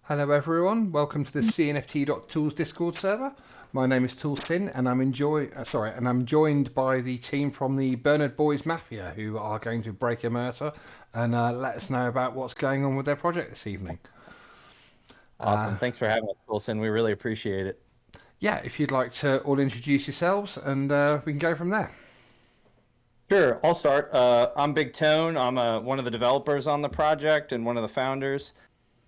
Hello everyone, welcome to the Cnft.tools Discord server. My name is ToolSin and I'm joined by the team from the Bernard Boys Mafia who are going to break Emerta and let us know about what's going on with their project this evening. Awesome. Thanks for having us, Wilson. We really appreciate it. Yeah, if you'd like to all introduce yourselves and we can go from there. Sure, I'll start. I'm Big Tone. I'm one of the developers on the project and one of the founders.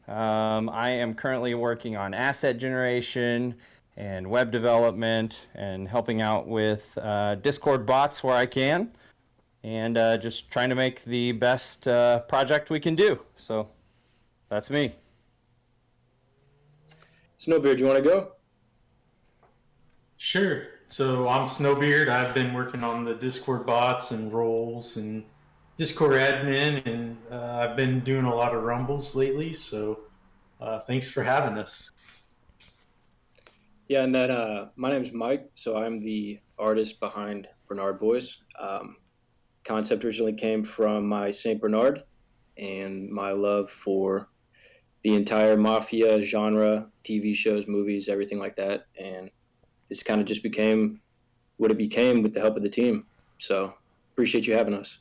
I am currently working on asset generation and web development and helping out with Discord bots where I can, and just trying to make the best project we can do. So that's me. Snowbeard, you want to go? Sure. So I'm Snowbeard. I've been working on the Discord bots and roles and Discord admin, and I've been doing a lot of rumbles lately. So thanks for having us. Yeah, and then my name's Mike. So I'm the artist behind Bernard Boys. Concept originally came from my Saint Bernard and my love for the entire Mafia genre, TV shows, movies, everything like that. And this kind of just became what it became with the help of the team. So appreciate you having us.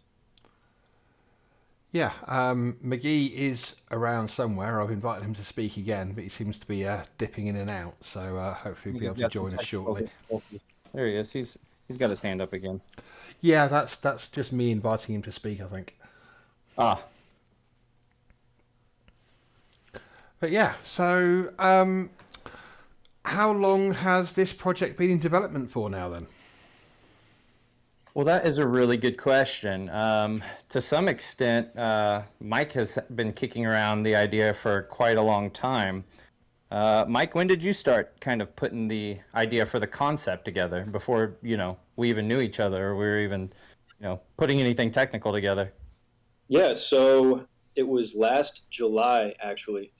Yeah, McGee is around somewhere. I've invited him to speak again, but he seems to be dipping in and out, so hopefully he'll be able He's to got some join us technical shortly. difficulties. There he is. He's got his hand up again. Yeah, that's just me inviting him to speak, I think. Ah, But yeah, so how long has this project been in development for now then? well, that is a really good question. To some extent, Mike has been kicking around the idea for quite a long time. Mike, when did you start kind of putting the idea for the concept together before, we even knew each other or we were even, putting anything technical together? Yeah, so it was last July, actually.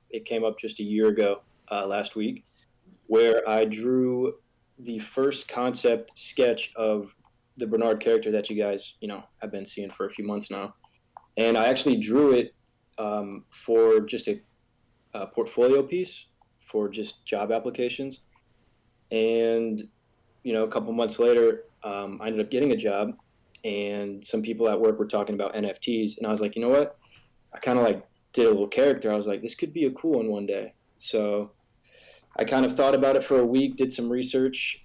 It came up just a year ago, last week, where I drew the first concept sketch of the Bernard character that you guys, have been seeing for a few months now. And I actually drew it for just a portfolio piece for just job applications. And, a couple months later, I ended up getting a job, and some people at work were talking about NFTs. And I was like, you know what? I kind of like did a little character. I was like, this could be a cool one day. So I kind of thought about it for a week, did some research.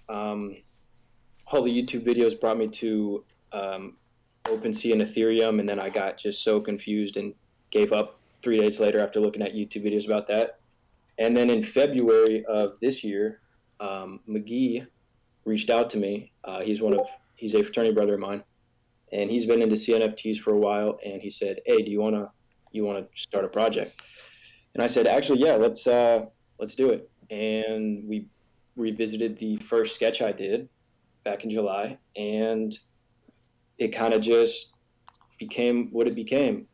All the YouTube videos brought me to OpenSea and Ethereum, and then I got just so confused and gave up 3 days later after looking at YouTube videos about that. And then in February of this year, McGee reached out to me. He's a fraternity brother of mine, and he's been into CNFTs for a while. And he said, "Hey, do you wanna start a project?" And I said, "Actually, yeah, let's do it." And we revisited the first sketch I did back in July, and it kind of just became what it became.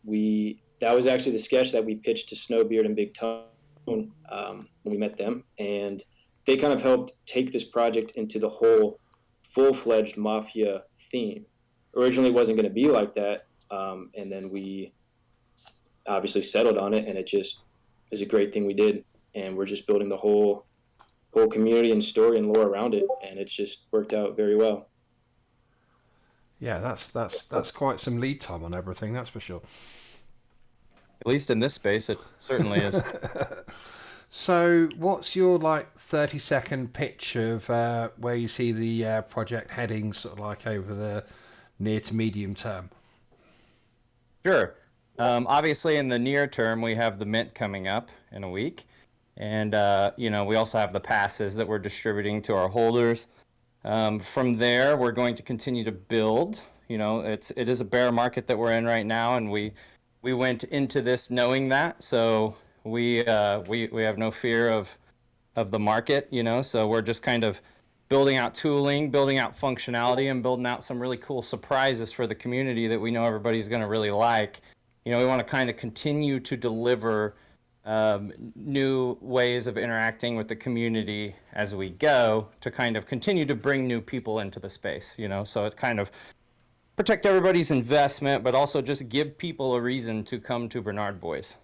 That was actually the sketch that we pitched to Snowbeard and Big Tone when we met them, and they kind of helped take this project into the whole full-fledged Mafia theme. Originally, it wasn't going to be like that, and then we obviously settled on it, and it just is a great thing we did. And we're just building the whole community and story and lore around it, and it's just worked out very well. Yeah, that's quite some lead time on everything, that's for sure. At least in this space, it certainly is. So, what's your like 30-second pitch of where you see the project heading, sort of like over the near to medium term? Sure. Obviously, in the near term, we have the mint coming up in a week. And, we also have the passes that we're distributing to our holders. From there, we're going to continue to build. It is a bear market that we're in right now, and we went into this knowing that. So we have no fear of the market, so we're just kind of building out tooling, building out functionality, and building out some really cool surprises for the community that we know everybody's going to really like. We want to kind of continue to deliver new ways of interacting with the community as we go to kind of continue to bring new people into the space, so it kind of protect everybody's investment, but also just give people a reason to come to Bernard Boys.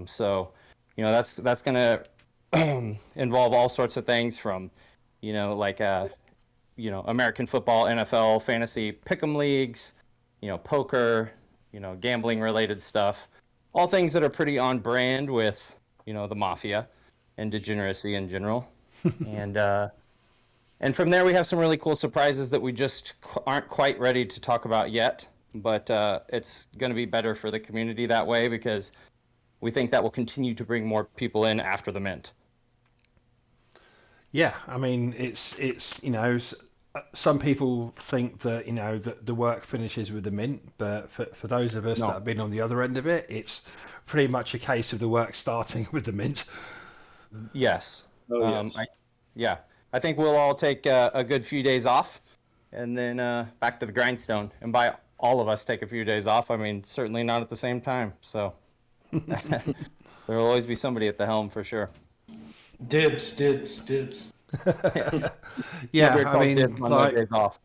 So that's going to involve all sorts of things from, like American football, NFL, fantasy pick'em leagues, poker, gambling related stuff, all things that are pretty on brand with, the mafia and degeneracy in general. And and from there we have some really cool surprises that we just aren't quite ready to talk about yet, but it's going to be better for the community that way because we think that will continue to bring more people in after the mint. Yeah, I mean, it's some people think that that the work finishes with the mint, but for those of us that No. have been on the other end of it, it's pretty much a case of the work starting with the mint. Yes. Oh yes. Yeah. I think we'll all take a good few days off and then back to the grindstone. And by all of us take a few days off, I mean, certainly not at the same time. So there will always be somebody at the helm for sure. Dibs, dibs, dibs. Yeah, Nobody I calls mean, dibs on no days off.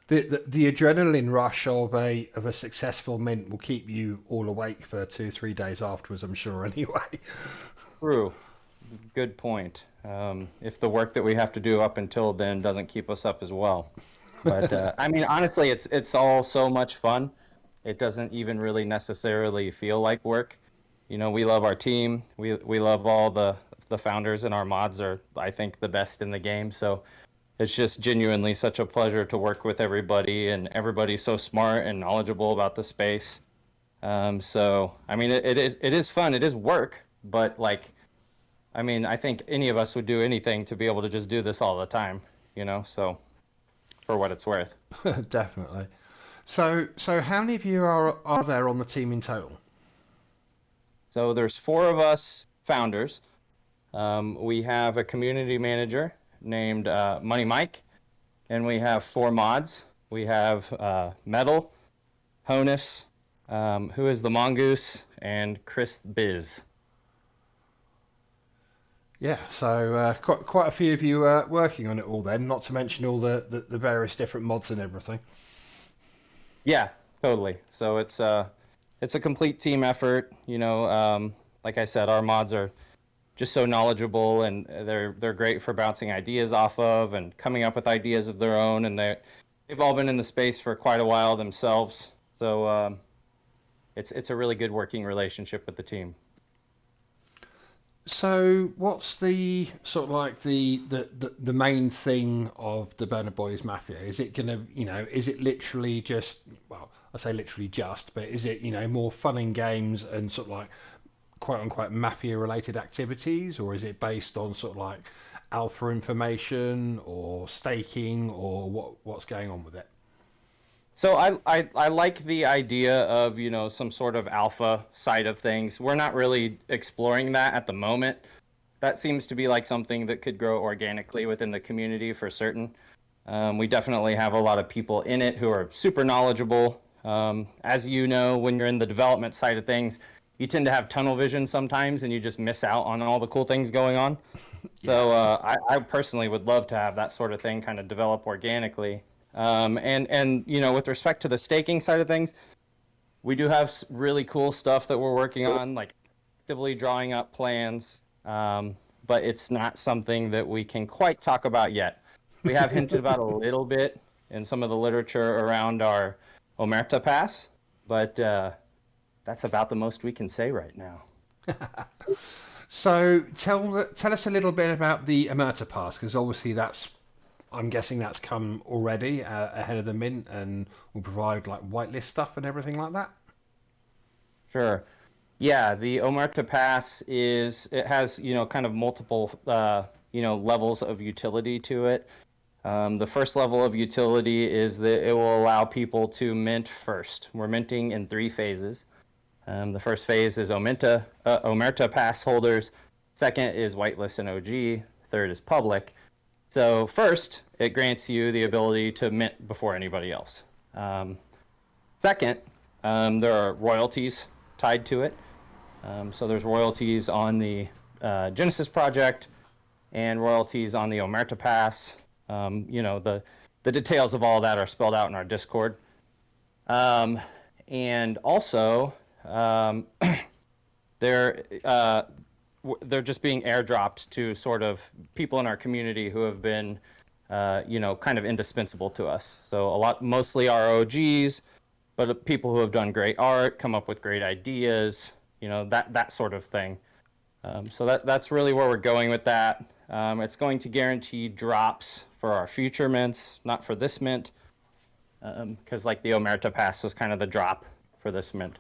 the adrenaline rush of a successful mint will keep you all awake for 2-3 days afterwards, I'm sure. Anyway. True. Good point. If the work that we have to do up until then doesn't keep us up as well. But I mean, honestly, it's all so much fun. It doesn't even really necessarily feel like work. We love our team. We love all the founders, and our mods are, I think, the best in the game. So it's just genuinely such a pleasure to work with everybody, and everybody's so smart and knowledgeable about the space. So I mean, it is fun. It is work, but like, I mean, I think any of us would do anything to be able to just do this all the time. So for what it's worth. Definitely. So how many of you are there on the team in total? So there's 4 of us founders. We have a community manager named Money Mike, and we have 4 mods. We have Metal, Honus, who is the Mongoose, and Chris Biz. Yeah, so quite a few of you working on it all then, not to mention all the various different mods and everything. Yeah, totally. So it's a complete team effort. Like I said, our mods are just so knowledgeable, and they're great for bouncing ideas off of and coming up with ideas of their own. And they've all been in the space for quite a while themselves. So it's a really good working relationship with the team. So what's the sort of like the main thing of the Burner Boys Mafia? Is it gonna, is it literally just, well, I say literally just, but is it, more fun in games and sort of like quote unquote mafia related activities, or is it based on sort of like alpha information or staking, or what's going on with it? So I like the idea of, some sort of alpha side of things. We're not really exploring that at the moment. That seems to be like something that could grow organically within the community for certain. We definitely have a lot of people in it who are super knowledgeable. As you know, when you're in the development side of things, you tend to have tunnel vision sometimes and you just miss out on all the cool things going on. So I personally would love to have that sort of thing kind of develop organically. And with respect to the staking side of things, we do have really cool stuff that we're working on, like actively drawing up plans, but it's not something that we can quite talk about yet. We have hinted about a little bit in some of the literature around our Omerta Pass, but that's about the most we can say right now. So tell us a little bit about the Emerta Pass, because obviously I'm guessing that's come already ahead of the mint and will provide like whitelist stuff and everything like that. Sure. Yeah, the Omerta Pass has, kind of multiple, levels of utility to it. The first level of utility is that it will allow people to mint first. We're minting in 3 phases. The first phase is Omerta Pass holders. Second is whitelist and OG. Third is public. So first, it grants you the ability to mint before anybody else. Second, there are royalties tied to it. So there's royalties on the Genesis project and royalties on the Omerta Pass. The details of all that are spelled out in our Discord. And also, there they're just being airdropped to sort of people in our community who have been, kind of indispensable to us. So mostly our OGs, but people who have done great art, come up with great ideas, that sort of thing. So that's really where we're going with that. It's going to guarantee drops for our future mints, not for this mint, because like the Omerta Pass was kind of the drop for this mint.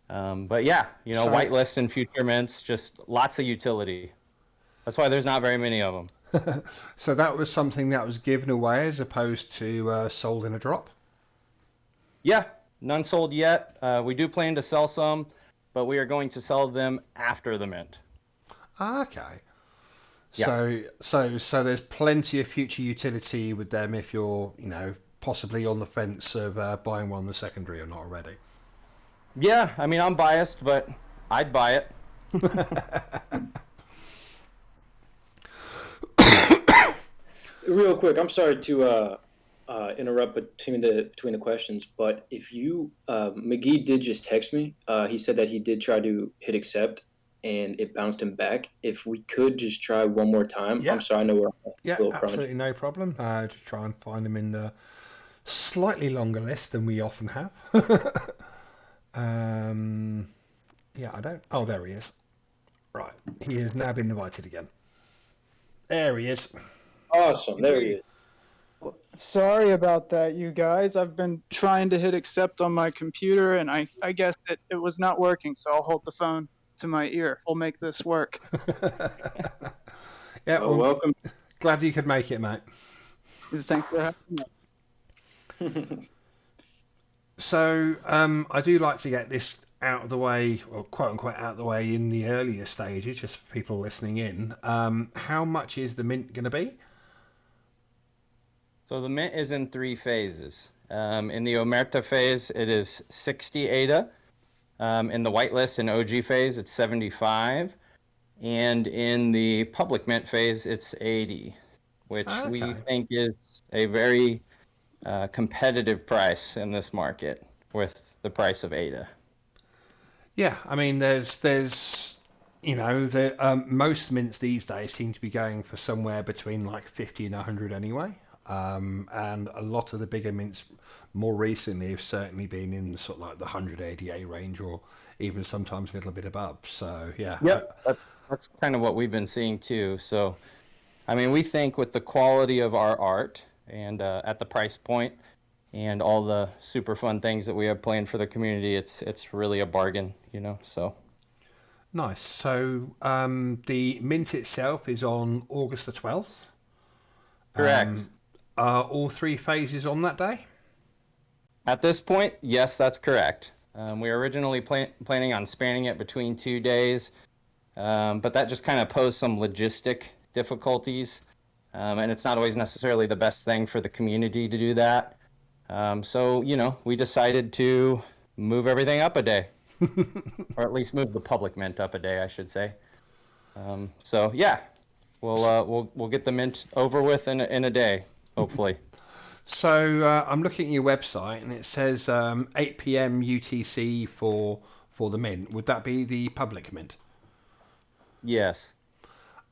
But yeah, whitelist and future mints, just lots of utility. That's why there's not very many of them. So that was something that was given away as opposed to sold in a drop? Yeah, none sold yet. We do plan to sell some, but we are going to sell them after the mint. Okay. Yeah. So there's plenty of future utility with them if you're, possibly on the fence of buying one the secondary or not already. Yeah, I mean, I'm biased, but I'd buy it. Real quick, I'm sorry to interrupt between the questions, but if you McGee did just text me. He said that he did try to hit accept and it bounced him back. If we could just try one more time. Yeah. I'm sorry, I know we're a little absolutely no problem. Just try and find them in the slightly longer list than we often have. Yeah, I don't. Oh, there he is. Right, he has now been invited again. There he is. Awesome, there he is. Sorry about that, you guys. I've been trying to hit accept on my computer, and I guess it was not working, so I'll hold the phone to my ear. We'll make this work. Yeah, well, Welcome. Glad you could make it, mate. Thanks for having me. So, I do like to get this out of the way, or quote unquote out of the way in the earlier stages, just for people listening in. How much is the mint going to be? So the mint is in 3 phases. In the Omerta phase, it is 60 ADA. In the whitelist and OG phase, it's 75. And in the public mint phase, it's 80, which we think is a very competitive price in this market with the price of ADA. Yeah, I mean, there's most mints these days seem to be going for somewhere between like 50 and 100 anyway. And a lot of the bigger mints more recently have certainly been in sort of like the 100 ADA range, or even sometimes a little bit above. So yeah. Yep, that's kind of what we've been seeing too. So, I mean, we think with the quality of our art and at the price point and all the super fun things that we have planned for the community, it's really a bargain, so. Nice. So the mint itself is on August the 12th. Correct. Are all 3 phases on that day? At this point, yes, that's correct. We were originally planning on spanning it between 2 days, but that just kind of posed some logistic difficulties, and it's not always necessarily the best thing for the community to do that. So, we decided to move everything up a day, or at least move the public mint up a day, I should say. So, yeah, we'll get the mint over with in a day, hopefully. So I'm looking at your website and it says 8 p.m. UTC for the mint. Would that be the public mint? Yes.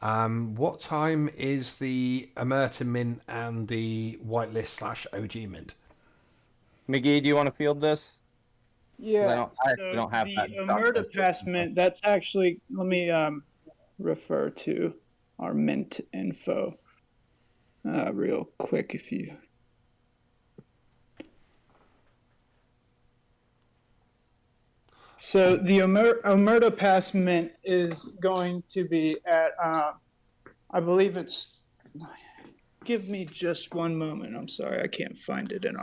What time is the Emerta mint and the whitelist / OG mint? McGee, do you want to field this? Yeah. I don't have the that. Emerta Pass mint, that's actually, let me refer to our mint info real quick if you... So the Omerta Pass mint is going to be at, I believe it's, give me just one moment. I'm sorry, I can't find it in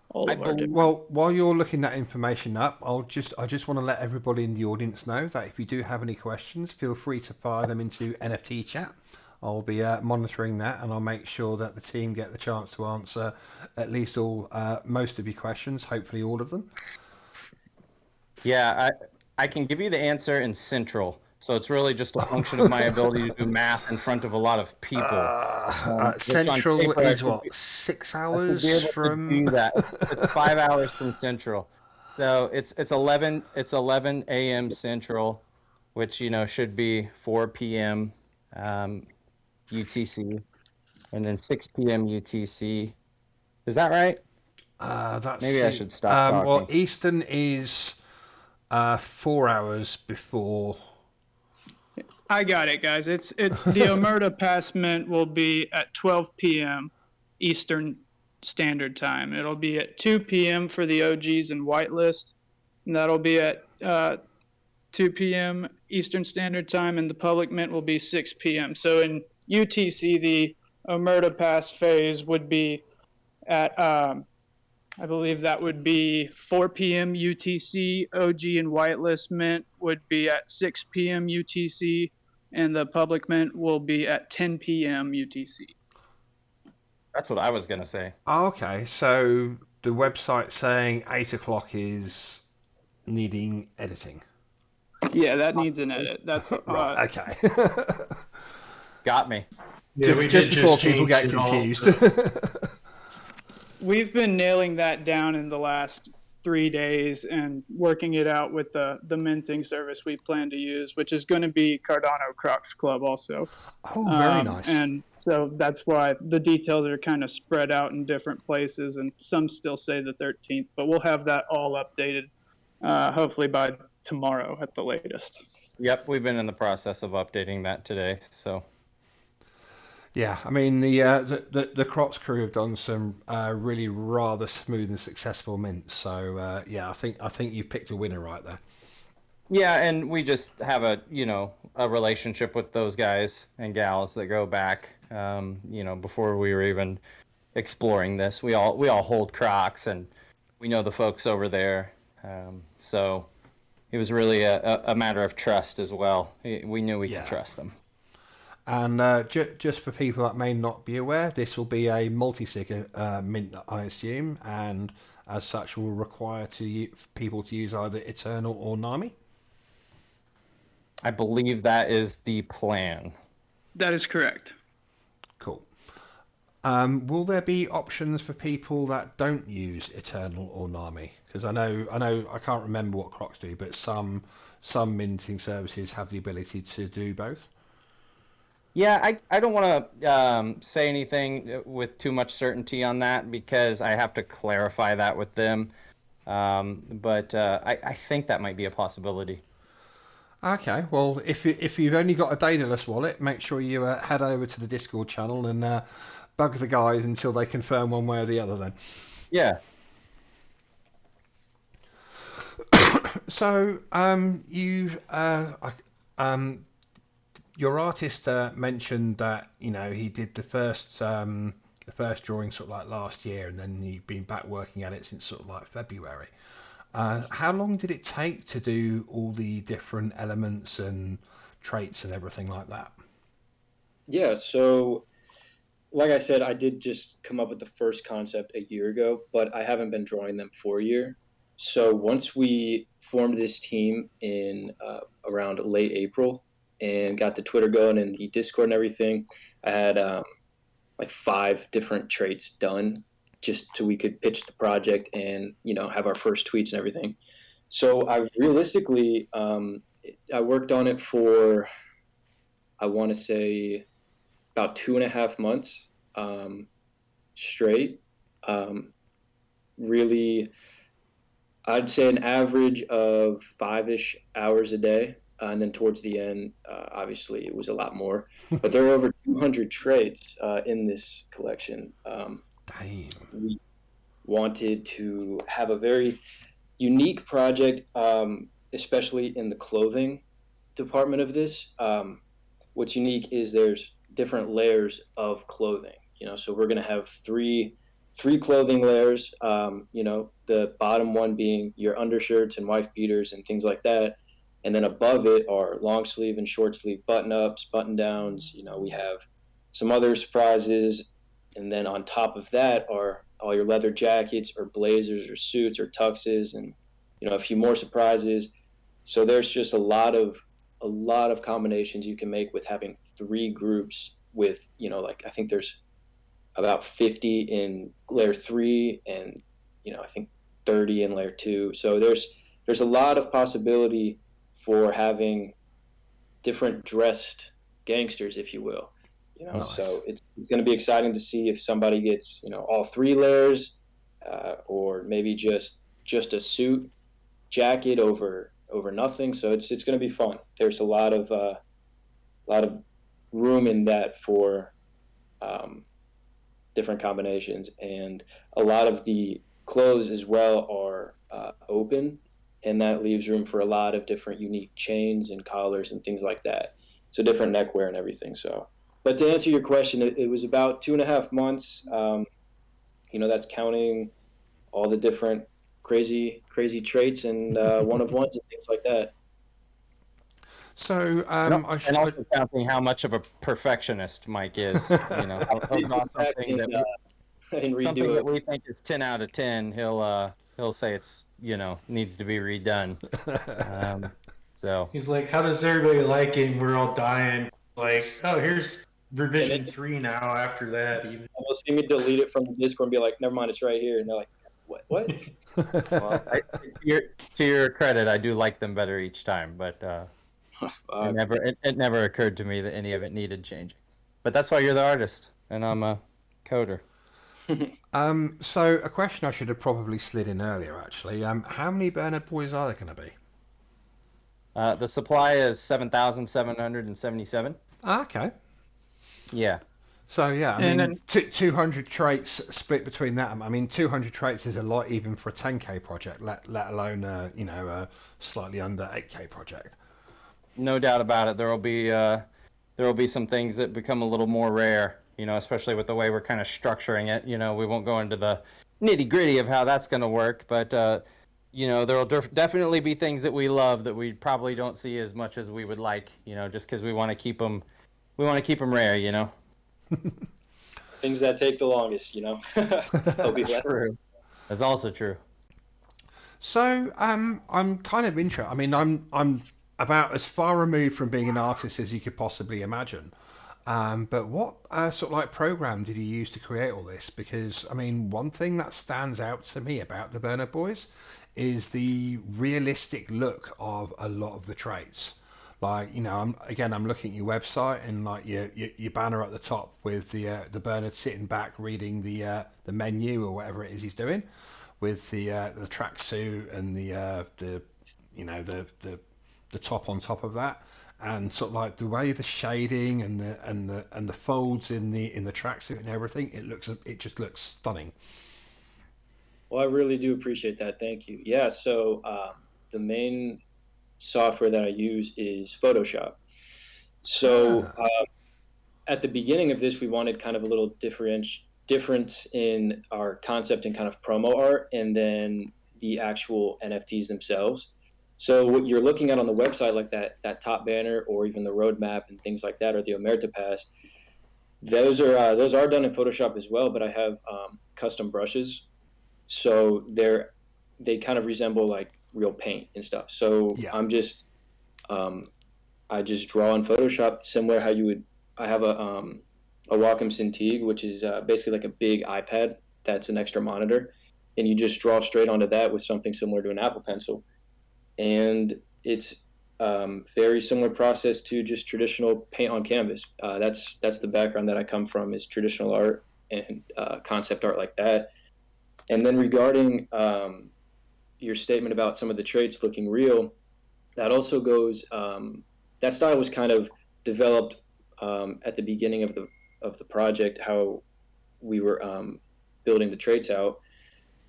all of our different... Well, while you're looking that information up, I just want to let everybody in the audience know that if you do have any questions, feel free to fire them into NFT chat. I'll be monitoring that, and I'll make sure that the team get the chance to answer at least most of your questions, hopefully all of them. Yeah, I can give you the answer in Central, so it's really just a function of my ability to do math in front of a lot of people. Central is what, 6 hours from? Do that. It's 5 hours from Central, so it's 11 a.m. Central, which, you know, should be 4 p.m. UTC, and then 6 p.m. UTC. Is that right? Maybe I should stop Well, talking. Eastern is 4 hours before. I got it, guys. The Omerta Pass mint will be at 12 p.m. Eastern Standard Time. It'll be at 2 p.m. for the OGs and whitelist, and that'll be at 2 p.m. Eastern Standard Time, and the public mint will be 6 p.m. So in UTC, the Omerta Pass phase would be at I believe that would be 4 p.m. UTC. OG and whitelist mint would be at 6 p.m. UTC, and the public mint will be at 10 p.m. UTC. That's what I was going to say. Oh, okay, so the website saying 8 o'clock is needing editing. Yeah, that needs an edit. That's Right, okay. Got me. Yeah, we just did before people change get it confused. also. We've been nailing that down in the last 3 days and working it out with the minting service we plan to use, which is going to be Cardano Crocs Club also. Oh, very nice. And so that's why the details are kind of spread out in different places, and some still say the 13th, but we'll have that all updated hopefully by tomorrow at the latest. Yep, we've been in the process of updating that today. So Yeah, I mean the Crocs crew have done some really rather smooth and successful mints. So yeah, I think you've picked a winner right there. yeah, and we just have a relationship with those guys and gals that go back. Before we were even exploring this, we all hold Crocs, and we know the folks over there. So it was really a matter of trust as well. We knew we could trust them. And just for people that may not be aware, this will be a multi-sig mint, I assume, and as such will require people to use either Eternal or Nami. I believe that is the plan. That is correct. Cool. Will there be options for people that don't use Eternal or Nami? Because I know I can't remember what Crocs do, but some minting services have the ability to do both. Yeah, I don't want to say anything with too much certainty on that because I have to clarify that with them. But I think that might be a possibility. Okay, well, if you've only got a Daedalus wallet, make sure you head over to the Discord channel and bug the guys until they confirm one way or the other. Then. Yeah. So your artist mentioned that he did the first drawing sort of like last year, and then you've been back working at it since sort of like February. How long did it take to do all the different elements and traits and everything like that? Yeah, so like I said, I did just come up with the first concept a year ago, but I haven't been drawing them for a year. So once we formed this team in around late April and got the Twitter going and the Discord and everything, I had like 5 different traits done just so we could pitch the project and have our first tweets and everything. So I realistically I worked on it for, I want to say, about 2.5 months straight. Really, I'd say an average of 5-ish hours a day. And then towards the end, obviously, it was a lot more. But there are over 200 traits in this collection. Damn. We wanted to have a very unique project, especially in the clothing department of this. What's unique is there's different layers of clothing. So we're going to have three clothing layers. The bottom one being your undershirts and wife beaters and things like that. And then above it are long sleeve and short sleeve button ups, button downs. We have some other surprises. And then on top of that are all your leather jackets or blazers or suits or tuxes and, a few more surprises. So there's just a lot of combinations you can make with having 3 groups with, I think there's about 50 in layer 3 and, I think 30 in layer 2. So there's a lot of possibility for having different dressed gangsters, if you will. Nice. So it's going to be exciting to see if somebody gets all 3 layers, or maybe just a suit jacket over nothing. So it's going to be fun. There's a lot of room in that for different combinations, and a lot of the clothes as well are open, and that leaves room for a lot of different unique chains and collars and things like that. So different neckwear and everything. So, but to answer your question, it was about 2.5 months. That's counting all the different crazy traits and one of ones and things like that. So and also counting how much of a perfectionist Mike is. He'll draw something that something that we think is 10 out of 10. He'll say it's needs to be redone. So he's like, "How does everybody like it?" And we're all dying. Like, oh, here's revision 3 now. After that, even they'll see me delete it from the Discord and be like, "Never mind, it's right here." And they're like, "What?" well, to your credit, I do like them better each time, but it never occurred to me that any of it needed changing. But that's why you're the artist, and I'm a coder. So a question I should have probably slid in earlier, actually. How many Bernard Boys are there going to be? The supply is 7,777. Okay. Yeah. So yeah, I And mean, 200 traits split between that. I mean, 200 traits is a lot even for a 10K project, let alone a slightly under 8K project. No doubt about it. There will be some things that become a little more rare. Especially with the way we're kind of structuring it. We won't go into the nitty gritty of how that's going to work, but there will definitely be things that we love that we probably don't see as much as we would like. Just because we want to keep them, rare. Things that take the longest, they'll be left. True. That's also true. So I'm kind of interested. I mean, I'm about as far removed from being an artist as you could possibly imagine. But what sort of like program did you use to create all this? Because I mean, one thing that stands out to me about the Bernard Boys is the realistic look of a lot of the traits. Like I'm looking at your website and like your banner at the top with the Bernard sitting back reading the menu or whatever it is he's doing, with the tracksuit and the top on top of that, and sort of like the way the shading and the folds in the tracksuit and everything, it just looks stunning. Well, I really do appreciate that. Thank you. Yeah. So the main software that I use is Photoshop. So at the beginning of this, we wanted kind of a little difference in our concept and kind of promo art, and then the actual NFTs themselves. So what you're looking at on the website, like that top banner, or even the roadmap and things like that, or the Omerta Pass, those are done in Photoshop as well. But I have custom brushes, so they kind of resemble like real paint and stuff. So Yeah. I just draw in Photoshop similar how you would. I have a Wacom Cintiq, which is basically like a big iPad that's an extra monitor, and you just draw straight onto that with something similar to an Apple Pencil. And it's very similar process to just traditional paint on canvas. That's the background that I come from, is traditional art and concept art like that. And then regarding your statement about some of the traits looking real, that also goes. That style was kind of developed at the beginning of the project, how we were building the traits out.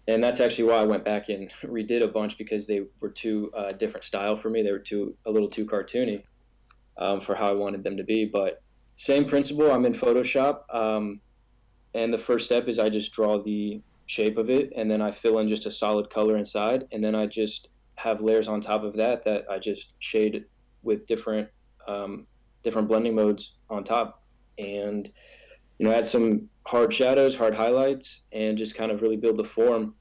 And that's actually why I went back and redid a bunch, because they were too different style for me. They were a little too cartoony for how I wanted them to be. But same principle. I'm in Photoshop, and the first step is I just draw the shape of it, and then I fill in just a solid color inside, and then I just have layers on top of that I just shade with different blending modes on top, and add some hard shadows, hard highlights, and just kind of really build the form.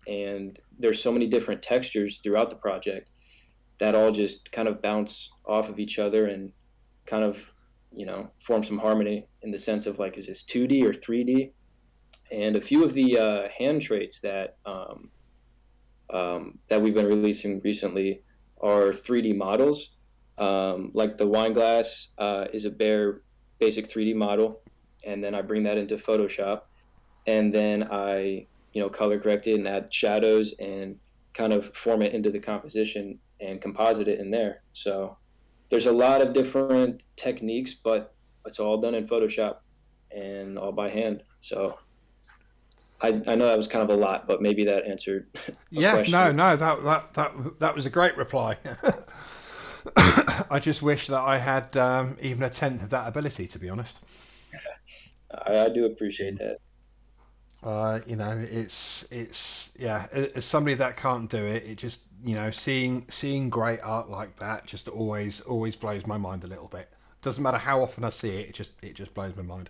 And there's so many different textures throughout the project that all just kind of bounce off of each other and kind of, form some harmony in the sense of like, is this 2D or 3D? And a few of the hand traits that we've been releasing recently are 3D models. Like the wine glass is a bare basic 3D model, and then I bring that into Photoshop, and then I color correct it and add shadows and kind of form it into the composition and composite it in there. So there's a lot of different techniques, but it's all done in Photoshop and all by hand. So I know that was kind of a lot, but maybe that answered a Yeah, no, question. no, that was a great reply. I just wish that I had even a tenth of that ability, to be honest. I do appreciate that. It's yeah. As somebody that can't do it, it just seeing great art like that just always blows my mind a little bit. Doesn't matter how often I see it, it just blows my mind.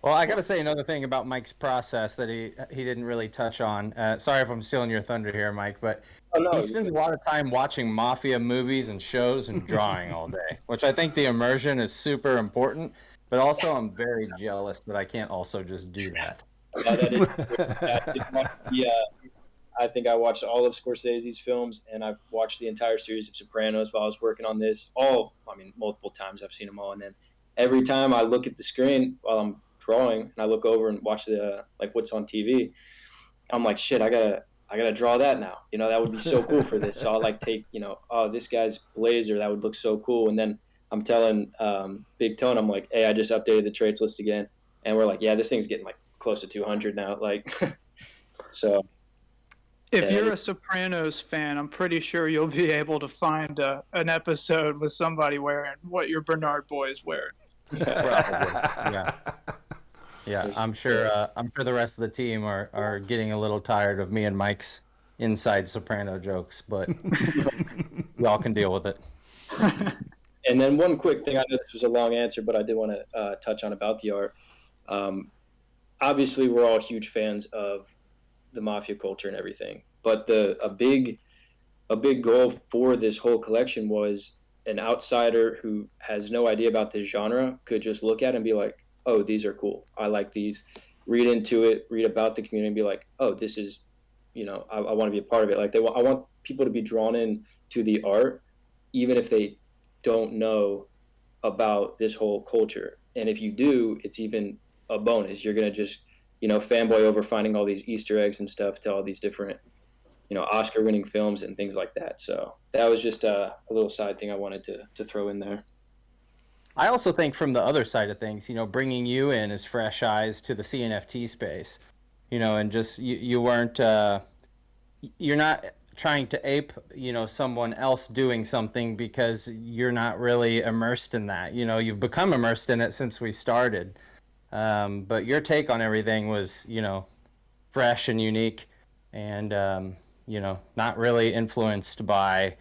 Well, I got to say another thing about Mike's process that he didn't really touch on. Sorry if I'm stealing your thunder here, Mike, but Oh he no, spends a lot of time watching Mafia movies and shows and drawing all day, which I think the immersion is super important. But also, I'm very jealous that I can't also just do that. that is. I did watch I think I watched all of Scorsese's films, and I've watched the entire series of Sopranos while I was working on this. I mean, multiple times I've seen them all, and then every time I look at the screen while I'm drawing, and I look over and watch the like what's on TV, I'm like, shit, I gotta draw that now. That would be so cool for this. So I'll like take, oh, this guy's blazer, that would look so cool. And then I'm telling Big Tone, I'm like, hey, I just updated the traits list again, and we're like, yeah, this thing's getting like close to 200 now, like, so. If Yeah, you're a Sopranos fan, I'm pretty sure you'll be able to find an episode with somebody wearing what your Bernard boy is wearing. Probably, yeah, yeah. I'm sure. I'm sure the rest of the team are getting a little tired of me and Mike's inside Soprano jokes, but y'all can deal with it. And then one quick thing, I know this was a long answer, but I did want to touch on about the art. Um, Obviously, we're all huge fans of the Mafia culture and everything, but a big goal for this whole collection was an outsider who has no idea about this genre could just look at it and be like, oh, these are cool. I like these. Read into it, read about the community, and be like, oh, this is, I want to be a part of it. Like I want people to be drawn in to the art, even if they don't know about this whole culture. And if you do, it's even a bonus. You're gonna just, fanboy over finding all these Easter eggs and stuff to all these different, Oscar-winning films and things like that. So that was just a little side thing I wanted to throw in there. I also think from the other side of things, bringing you in as fresh eyes to the CNFT space, and just you weren't you're not trying to ape, someone else doing something because you're not really immersed in that. You've become immersed in it since we started. But your take on everything was, fresh and unique and, not really influenced by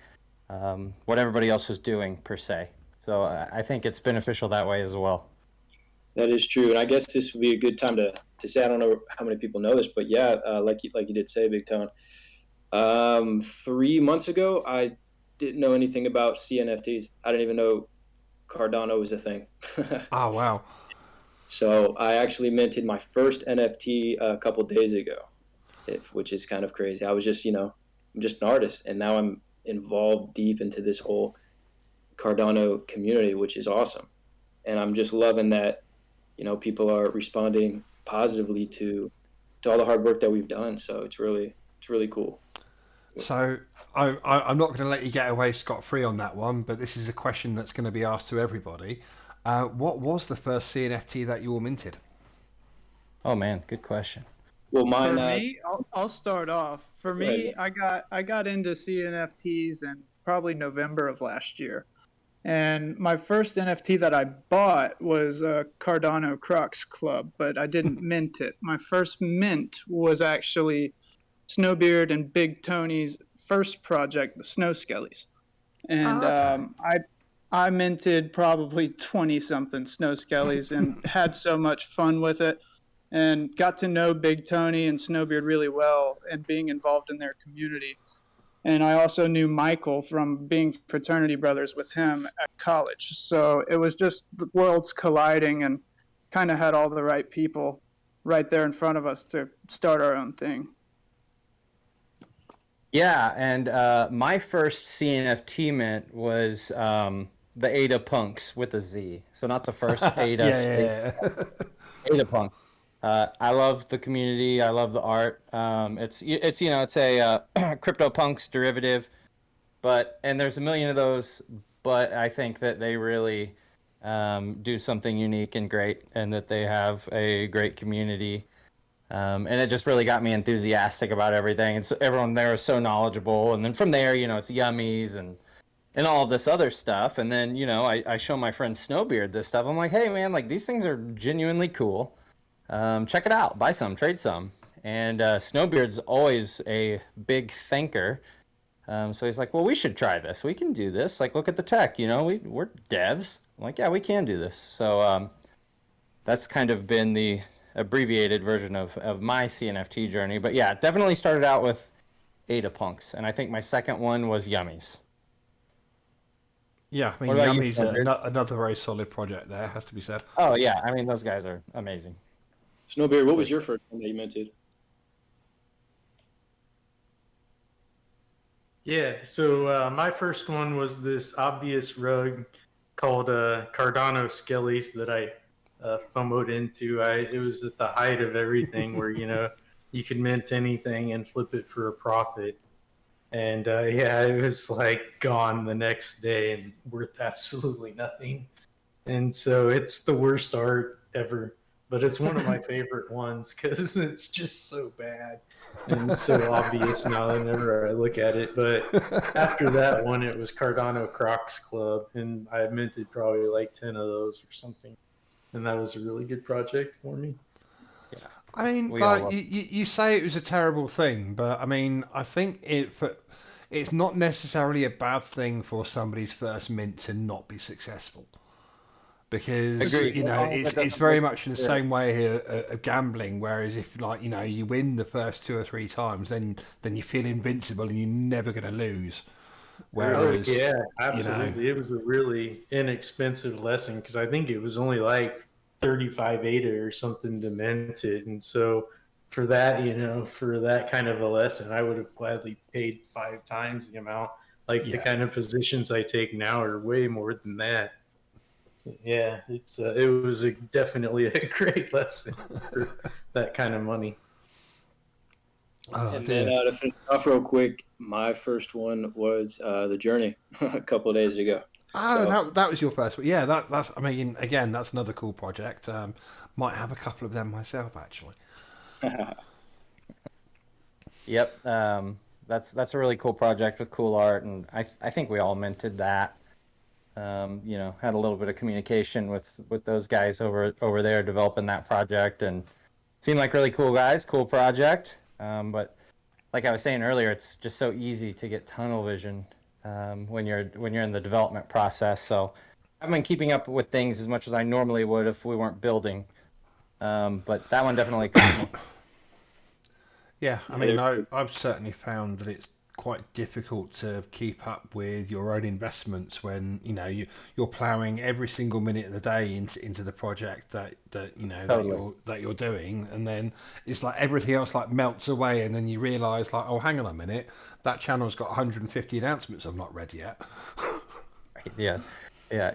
what everybody else was doing per se. So I think it's beneficial that way as well. That is true, and I guess this would be a good time to say. I don't know how many people know this, but yeah, like you did say, Big Tone. 3 months ago, I didn't know anything about CNFTs. I didn't even know Cardano was a thing. Oh wow. So I actually minted my first NFT a couple days ago, which is kind of crazy. I was just, I'm just an artist, and now I'm involved deep into this whole Cardano community, which is awesome. And I'm just loving that, people are responding positively to all the hard work that we've done. So it's really cool. So I'm not going to let you get away scot-free on that one, but this is a question that's going to be asked to everybody. What was the first CNFT that you all minted? Oh man, good question. Well, For mine. me, I'll start off. For Go ahead, me, I got into CNFTs in probably November of last year. And my first NFT that I bought was a Cardano Crux Club, but I didn't mint it. My first mint was actually Snowbeard and Big Tony's first project, the Snow Skellies. And Okay. I minted probably 20 something Snow Skellies and had so much fun with it and got to know Big Tony and Snowbeard really well and being involved in their community. And I also knew Michael from being fraternity brothers with him at college. So it was just the worlds colliding and kind of had all the right people right there in front of us to start our own thing. Yeah, and my first CNFT mint was the Ada Punks with a Z. So not the first Ada space, Yeah. Ada Punks. I love the community. I love the art. It's it's a CryptoPunks derivative, and there's a million of those. But I think that they really do something unique and great, and that they have a great community. And it just really got me enthusiastic about everything. And so everyone there is so knowledgeable. And then from there, it's yummies and all of this other stuff. And then, I show my friend Snowbeard this stuff. I'm like, hey, man, like these things are genuinely cool. Check it out. Buy some, trade some. And Snowbeard's always a big thinker. So he's like, well, we should try this. We can do this. Like, look at the tech. We're devs. I'm like, yeah, we can do this. So that's kind of been the abbreviated version of my CNFT journey. But yeah, it definitely started out with Ada Punks. And I think my second one was Yummies. Yeah, I mean, What about you, Yummy's another very solid project there, has to be said. Oh, yeah. I mean, those guys are amazing. Snowbeard, what was your first one that you minted? Yeah, so my first one was this obvious rug called Cardano Skellies that I FOMO'd into. It was at the height of everything where, you could mint anything and flip it for a profit. And yeah, it was like gone the next day and worth absolutely nothing. And so it's the worst art ever, but it's one of my favorite ones because it's just so bad and so obvious now whenever I look at it. But after that one, it was Cardano Crocs Club, and I minted probably like 10 of those or something. And that was a really good project for me. Yeah. I mean, like you say it was a terrible thing, but I mean, I think it's not necessarily a bad thing for somebody's first mint to not be successful, because Agreed. it's very much in the same way here of gambling. Whereas if you win the first 2 or 3 times, then you feel invincible and you're never going to lose. Whereas yeah, absolutely, it was a really inexpensive lesson because I think it was only like 35 ADA or something to mint it, and so for that, for that kind of a lesson, I would have gladly paid 5 times the amount. Like the kind of positions I take now are way more than that. Yeah, it was definitely a great lesson for that kind of money. And then to finish off real quick, my first one was The Journey a couple of days ago. Oh, that was your first one. Yeah, that's. I mean, again, that's another cool project. Might have a couple of them myself, actually. Yep. That's a really cool project with cool art, and I think we all minted that. Had a little bit of communication with those guys over there developing that project, and seemed like really cool guys, cool project. But like I was saying earlier, it's just so easy to get tunnel vision when you're in the development process. So I've been keeping up with things as much as I normally would if we weren't building. But that one definitely caught me. Yeah, I mean, I've certainly found that it's quite difficult to keep up with your own investments when you're ploughing every single minute of the day into the project that Totally. that you're doing, and then it's like everything else like melts away, and then you realise like, oh, hang on a minute, that channel's got 150 announcements I've not read yet. Yeah,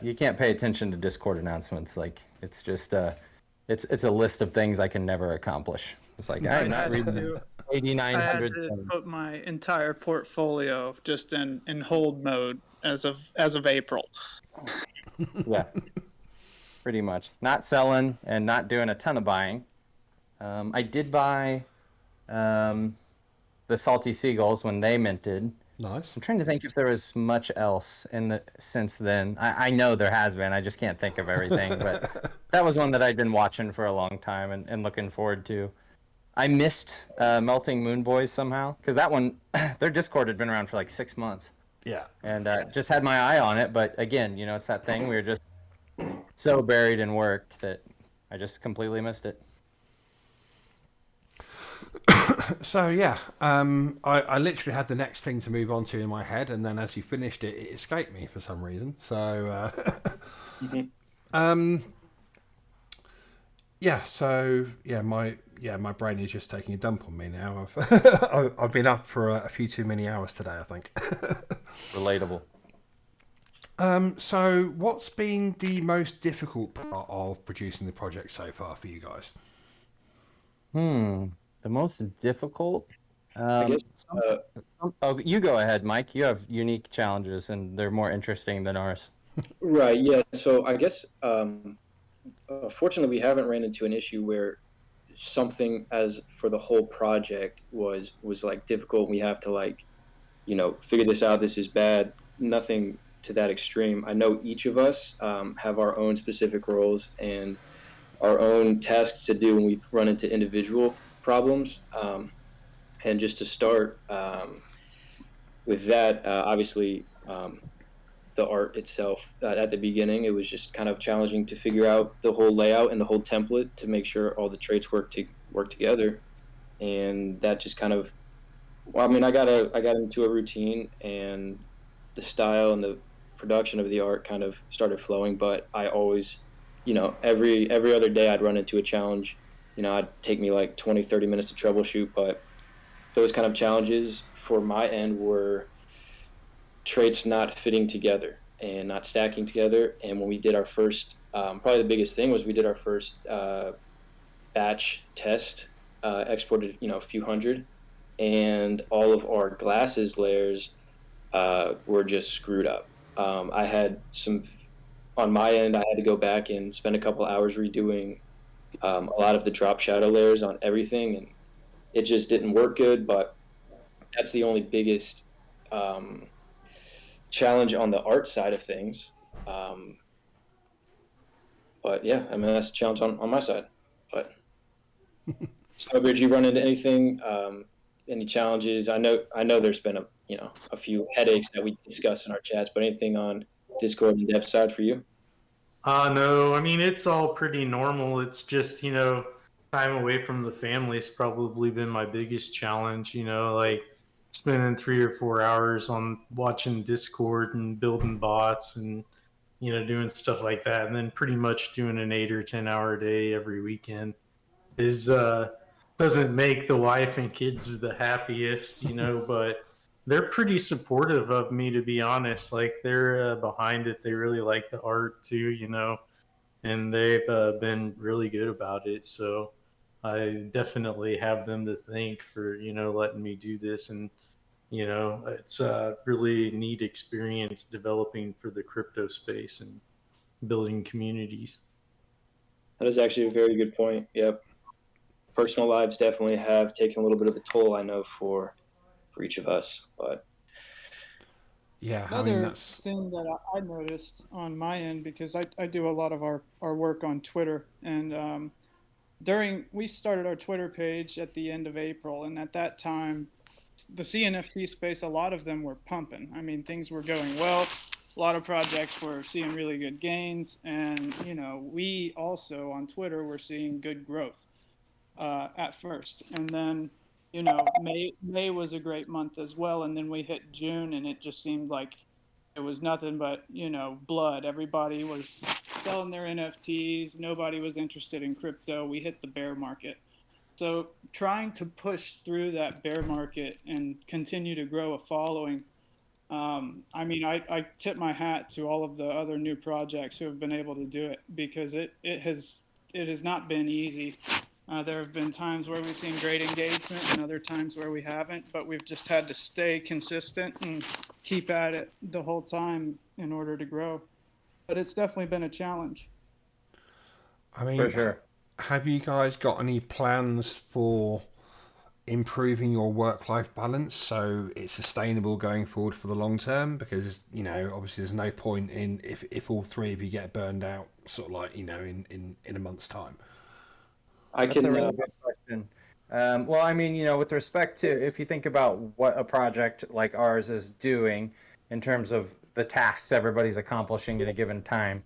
you can't pay attention to Discord announcements. Like it's just it's a list of things I can never accomplish. It's like I'm not reading I 8,900. had to put my entire portfolio just in hold mode as of April. Yeah, pretty much. Not selling and not doing a ton of buying. I did buy the Salty Seagulls when they minted. Nice. I'm trying to think if there was much else since then. I know there has been. I just can't think of everything. But that was one that I'd been watching for a long time and looking forward to. I missed Melting Moon Boys somehow because that one, their Discord had been around for like 6 months. Yeah. And just had my eye on it. But again, it's that thing. We were just so buried in work that I just completely missed it. So yeah, I literally had the next thing to move on to in my head, and then as you finished it, it escaped me for some reason. So, Yeah, so my brain is just taking a dump on me now. I've been up for a few too many hours today, I think. Relatable. So what's been the most difficult part of producing the project so far for you guys? The most difficult. I guess. Uh, Oh, you go ahead, Mike. You have unique challenges, and they're more interesting than ours. right. Yeah. So I guess. Fortunately, we haven't ran into an issue where something as for the whole project was like difficult. We have to like figure this out. This is bad. Nothing to that extreme. I know each of us have our own specific roles and our own tasks to do when we've run into individual problems. And just to start with that, obviously, the art itself at the beginning, it was just kind of challenging to figure out the whole layout and the whole template to make sure all the traits work together. And that just kind of, well, I mean, I got into a routine, and the style and the production of the art kind of started flowing. But I always, every other day I'd run into a challenge. I'd take me like 20, 30 minutes to troubleshoot. But those kind of challenges for my end were traits not fitting together and not stacking together. And when we did our first, probably the biggest thing was we did our first batch test, exported, a few hundred, and all of our glasses layers were just screwed up. I had on my end, I had to go back and spend a couple hours redoing a lot of the drop shadow layers on everything, and it just didn't work good. But that's the only biggest um, challenge on the art side of things. Um, but yeah, I mean, that's a challenge on my side. But so, did you run into anything, any challenges? I know there's been a few headaches that we discuss in our chats, but anything on Discord and dev side for you? No, I mean, it's all pretty normal. It's just, time away from the family's probably been my biggest challenge, like spending 3 or 4 hours on watching Discord and building bots and, doing stuff like that. And then pretty much doing an 8 or 10 hour day every weekend is, doesn't make the wife and kids the happiest, but they're pretty supportive of me, to be honest. Like they're behind it. They really like the art too, and they've been really good about it. So I definitely have them to thank for letting me do this, and it's a really neat experience developing for the crypto space and building communities. That is actually a very good point. Yep, personal lives definitely have taken a little bit of a toll. I know for each of us, but Yeah, I mean Another that's thing that I noticed on my end, because I do a lot of our work on Twitter, and we started our Twitter page at the end of April, and at that time, the CNFT space, a lot of them were pumping. I mean, things were going well. A lot of projects were seeing really good gains, and we also on Twitter were seeing good growth at first, and then May was a great month as well, and then we hit June, and it just seemed like it was nothing but blood. Everybody was selling their NFTs. Nobody was interested in crypto. We hit the bear market. So trying to push through that bear market and continue to grow a following. I mean, I tip my hat to all of the other new projects who have been able to do it, because it has not been easy. There have been times where we've seen great engagement and other times where we haven't, but we've just had to stay consistent and keep at it the whole time in order to grow. But it's definitely been a challenge. I For mean, sure. have you guys got any plans for improving your work-life balance so it's sustainable going forward for the long term? Because obviously there's no point in if all three of you get burned out, sort of like in a month's time. I That's a can. really good question. Well, I mean, with respect to if you think about what a project like ours is doing in terms of the tasks everybody's accomplishing at a given time,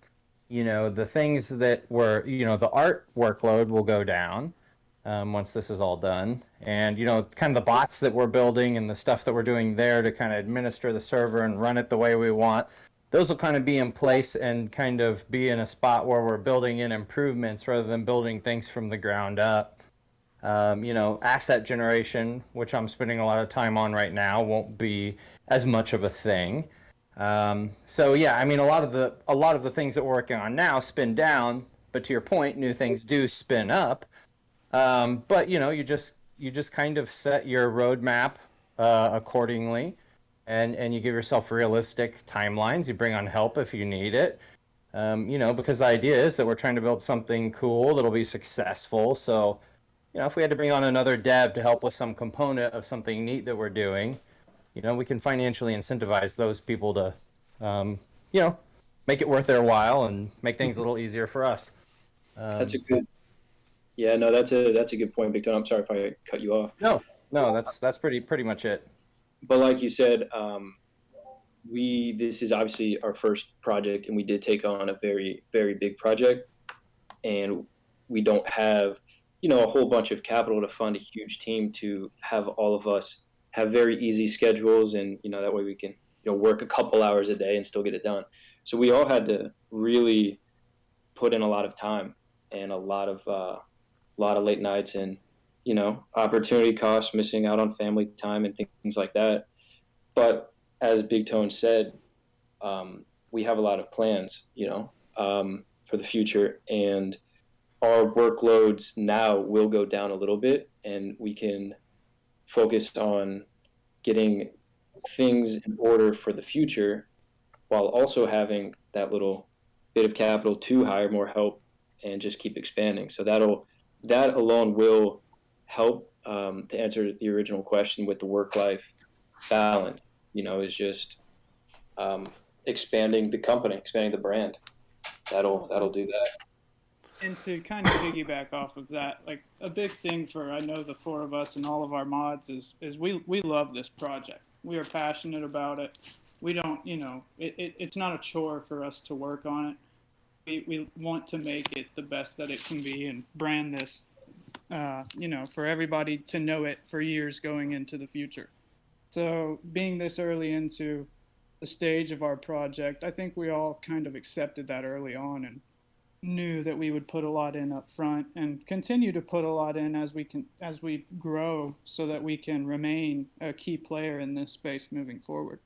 the things that were, the art workload will go down once this is all done. And, kind of the bots that we're building and the stuff that we're doing there to kind of administer the server and run it the way we want those will kind of be in place and kind of be in a spot where we're building in improvements rather than building things from the ground up. Asset generation, which I'm spending a lot of time on right now, won't be as much of a thing. So yeah, I mean, a lot of the things that we're working on now spin down, but to your point, new things do spin up. But you just kind of set your roadmap accordingly, and you give yourself realistic timelines. You bring on help if you need it. Because the idea is that we're trying to build something cool that'll be successful. So, if we had to bring on another dev to help with some component of something neat that we're doing, we can financially incentivize those people to, make it worth their while and make things a little easier for us. That's a good. Yeah, no, that's a good point, Big Tone. I'm sorry if I cut you off. No, that's pretty much it. But like you said, this is obviously our first project, and we did take on a very, very big project, and we don't have, a whole bunch of capital to fund a huge team to have all of us have very easy schedules, and that way we can work a couple hours a day and still get it done. So we all had to really put in a lot of time and a lot of late nights, and opportunity costs, missing out on family time and things like that. But as Big Tone said, we have a lot of plans, for the future, and our workloads now will go down a little bit, and we can focus on getting things in order for the future while also having that little bit of capital to hire more help and just keep expanding. So that alone will help, to answer the original question with the work-life balance, is just expanding the company, expanding the brand. That'll do that. And to kind of piggyback off of that, like a big thing for, I know, the four of us and all of our mods is we love this project. We are passionate about it. We don't, it's not a chore for us to work on it. We want to make it the best that it can be and brand this, for everybody to know it for years going into the future. So being this early into the stage of our project, I think we all kind of accepted that early on and knew that we would put a lot in up front and continue to put a lot in as we grow, so that we can remain a key player in this space moving forward.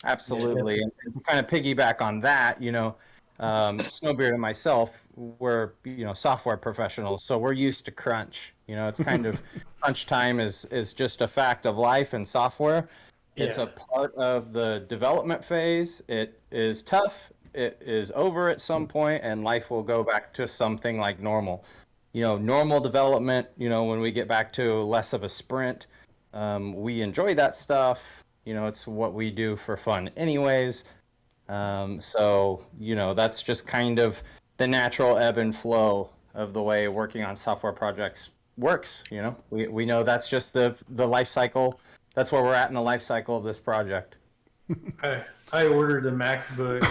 Absolutely. And to kind of piggyback on that, Snowbeard and myself, we're, software professionals, so we're used to crunch. It's kind of crunch time is just a fact of life in software. It's a part of the development phase. It is tough. It is over at some point, and life will go back to something like normal. Normal development, when we get back to less of a sprint, we enjoy that stuff. It's what we do for fun anyways. So, that's just kind of the natural ebb and flow of the way working on software projects works. We know that's just the life cycle. That's where we're at in the life cycle of this project. I ordered a MacBook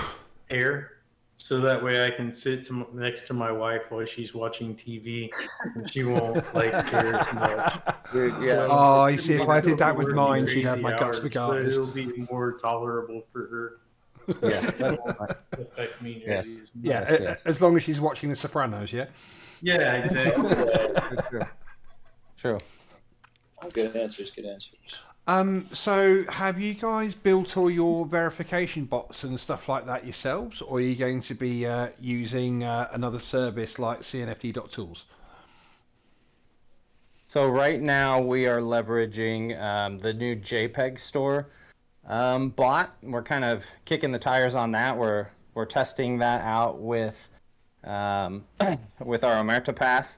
Air so that way I can sit next to my wife while she's watching TV and she won't care as much. Yeah. Oh, you see, if I did that with mine, she'd have my guts for garters. It'll be more tolerable for her. Yeah, Affect me yes. nearly as much. Yes. As long as she's watching The Sopranos, yeah. Yeah, exactly. True. Good answers. So have you guys built all your verification bots and stuff like that yourselves, or are you going to be using another service like Cnft.tools? So right now we are leveraging the new JPEG store bot. We're kind of kicking the tires on that. We're testing that out with our Omerta Pass.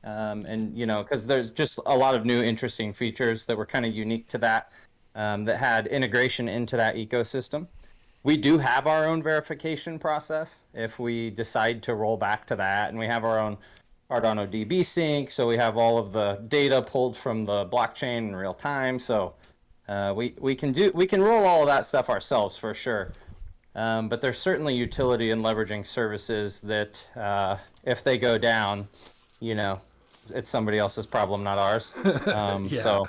And because there's just a lot of new interesting features that were kind of unique to that, that had integration into that ecosystem. We do have our own verification process if we decide to roll back to that, and we have our own Cardano DB sync, so we have all of the data pulled from the blockchain in real time. So we can roll all of that stuff ourselves for sure. But there's certainly utility in leveraging services that if they go down, it's somebody else's problem, not ours. Yeah. So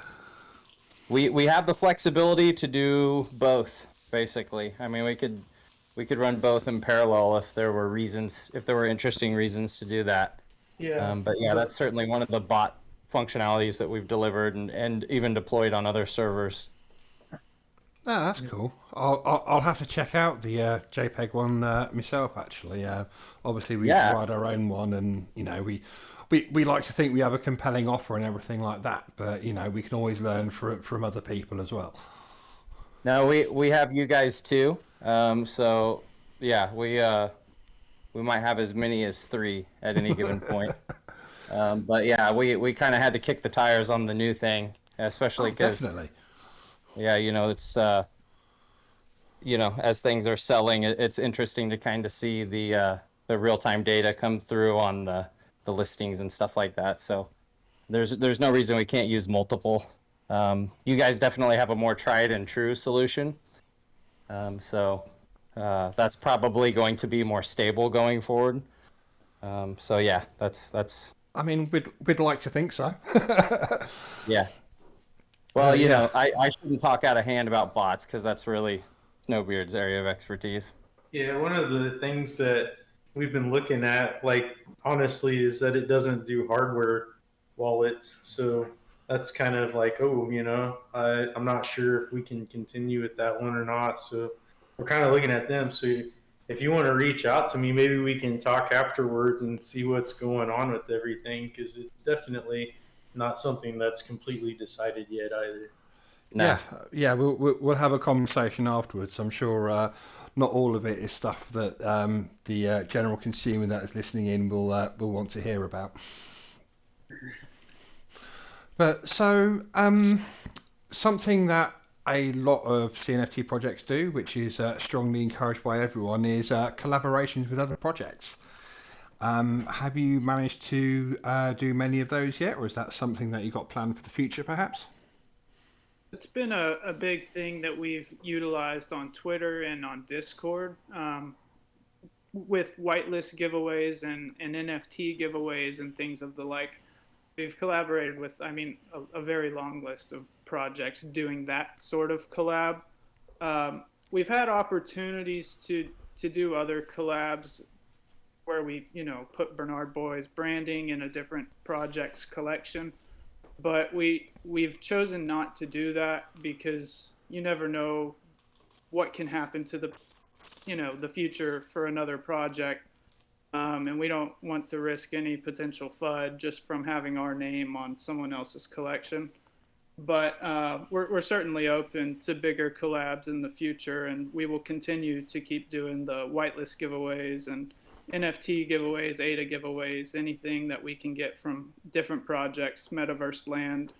we have the flexibility to do both. basically. I mean, we could run both in parallel if there were reasons, if there were interesting reasons to do that. Yeah. But yeah, that's certainly one of the bot functionalities that we've delivered and even deployed on other servers. Oh, that's cool. I'll have to check out the JPEG one myself. Actually, obviously we Yeah. provide our own one, and we like to think we have a compelling offer and everything like that. But we can always learn from other people as well. No, we have you guys too. So yeah, we might have as many as 3 at any given point. But yeah, we kind of had to kick the tires on the new thing, especially Oh, because definitely. yeah, it's as things are selling, it's interesting to kind of see the real time data come through on the listings and stuff like that. So there's no reason we can't use multiple. You guys definitely have a more tried and true solution. So that's probably going to be more stable going forward. So yeah, that's I mean, we'd like to think so. yeah. Well, Yeah. I shouldn't talk out of hand about bots because that's really Snowbeard's area of expertise. Yeah, one of the things that we've been looking at, like honestly, is that it doesn't do hardware wallets. So that's kind of like, oh, I'm not sure if we can continue with that one or not. So we're kind of looking at them. So if you want to reach out to me, maybe we can talk afterwards and see what's going on with everything, because it's definitely not something that's completely decided yet either. No. Yeah. We'll have a conversation afterwards. I'm sure not all of it is stuff that the general consumer that is listening in will want to hear about. But so something that a lot of CNFT projects do, which is strongly encouraged by everyone, is collaborations with other projects. Have you managed to do many of those yet, or is that something that you got planned for the future, perhaps? It's been a big thing that we've utilized on Twitter and on Discord, with whitelist giveaways and NFT giveaways and things of the like. We've collaborated with, I mean, a very long list of projects doing that sort of collab. We've had opportunities to do other collabs where we, put Bernard Boy's branding in a different project's collection. But we've chosen not to do that because you never know what can happen to the future for another project, and we don't want to risk any potential FUD just from having our name on someone else's collection. But we're certainly open to bigger collabs in the future, and we will continue to keep doing the whitelist giveaways and NFT giveaways, ADA giveaways, anything that we can get from different projects, Metaverse Land,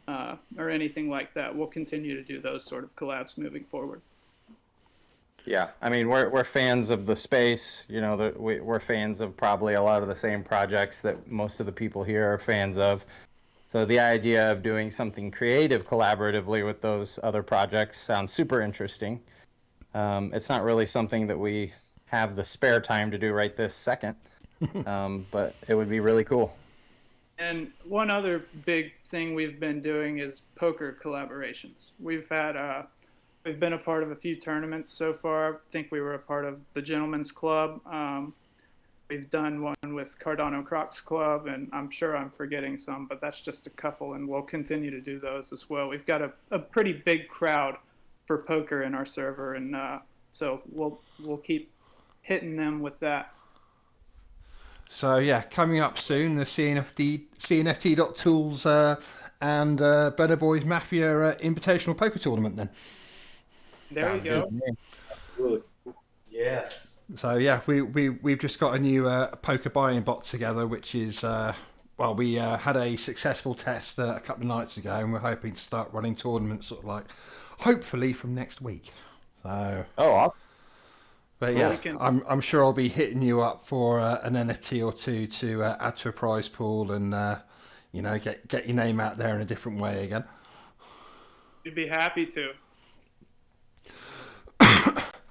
or anything like that. We'll continue to do those sort of collabs moving forward. Yeah, I mean, we're fans of the space. We're fans of probably a lot of the same projects that most of the people here are fans of. So the idea of doing something creative collaboratively with those other projects sounds super interesting. It's not really something that we have the spare time to do right this second, but it would be really cool. And one other big thing we've been doing is poker collaborations. We've been a part of a few tournaments so far. I think we were a part of the Gentlemen's Club. We've done one with Cardano Crocs Club, and I'm sure I'm forgetting some, but that's just a couple, and we'll continue to do those as well. We've got a pretty big crowd for poker in our server, and so we'll keep hitting them with that. So yeah, coming up soon, the Cnft.tools and Better Boys Mafia Invitational Poker Tournament. Then there you go. Really. Yes. So yeah, we've just got a new poker buying bot together, which is we had a successful test a couple of nights ago, and we're hoping to start running tournaments sort of like hopefully from next week. So awesome. But yeah, I'm sure I'll be hitting you up for an NFT or two to add to a prize pool and get your name out there in a different way again. We'd be happy to.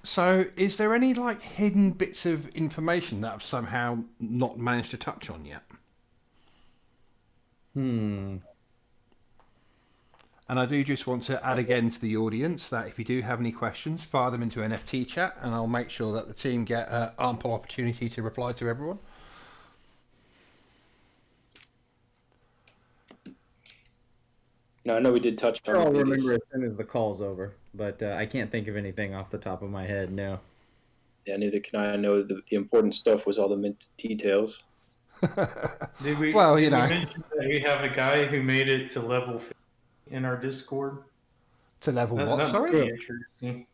So, is there any hidden bits of information that I've somehow not managed to touch on yet? And I do just want to add again to the audience that if you do have any questions, fire them into NFT chat, and I'll make sure that the team get ample opportunity to reply to everyone. No, I know we did touch on I'll the remember biggest. as soon as the call's over, but I can't think of anything off the top of my head. No. Yeah, neither can I. I know the important stuff was all the mint details. Did we Well, did you we know, mention that we have a guy who made it to level 50 in our Discord? to level what? That might Sorry. be interesting.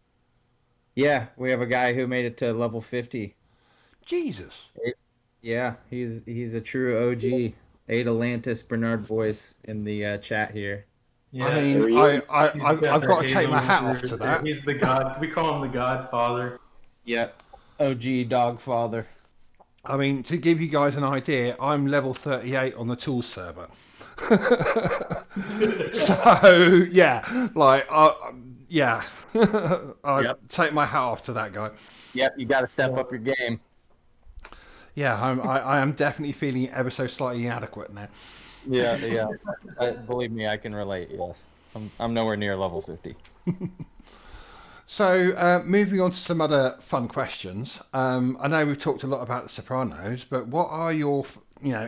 Yeah, we have a guy who made it to level 50. Jesus. Yeah, he's a true OG. Atalantis Bernard voice in the chat here. Yeah, I mean, There he is. I've got to take my hat off to that. He's the god. We call him the Godfather. Yep. OG Dogfather. I mean, to give you guys an idea, I'm level 38 on the Tools server. So yeah, like yeah, I Yep. take my hat off to that guy. Yep, you got to step up your game. Yeah, I am definitely feeling ever so slightly inadequate now. Yeah. Believe me, I can relate. Yes, I'm nowhere near level 50. So moving on to some other fun questions. I know we've talked a lot about The Sopranos, but what are your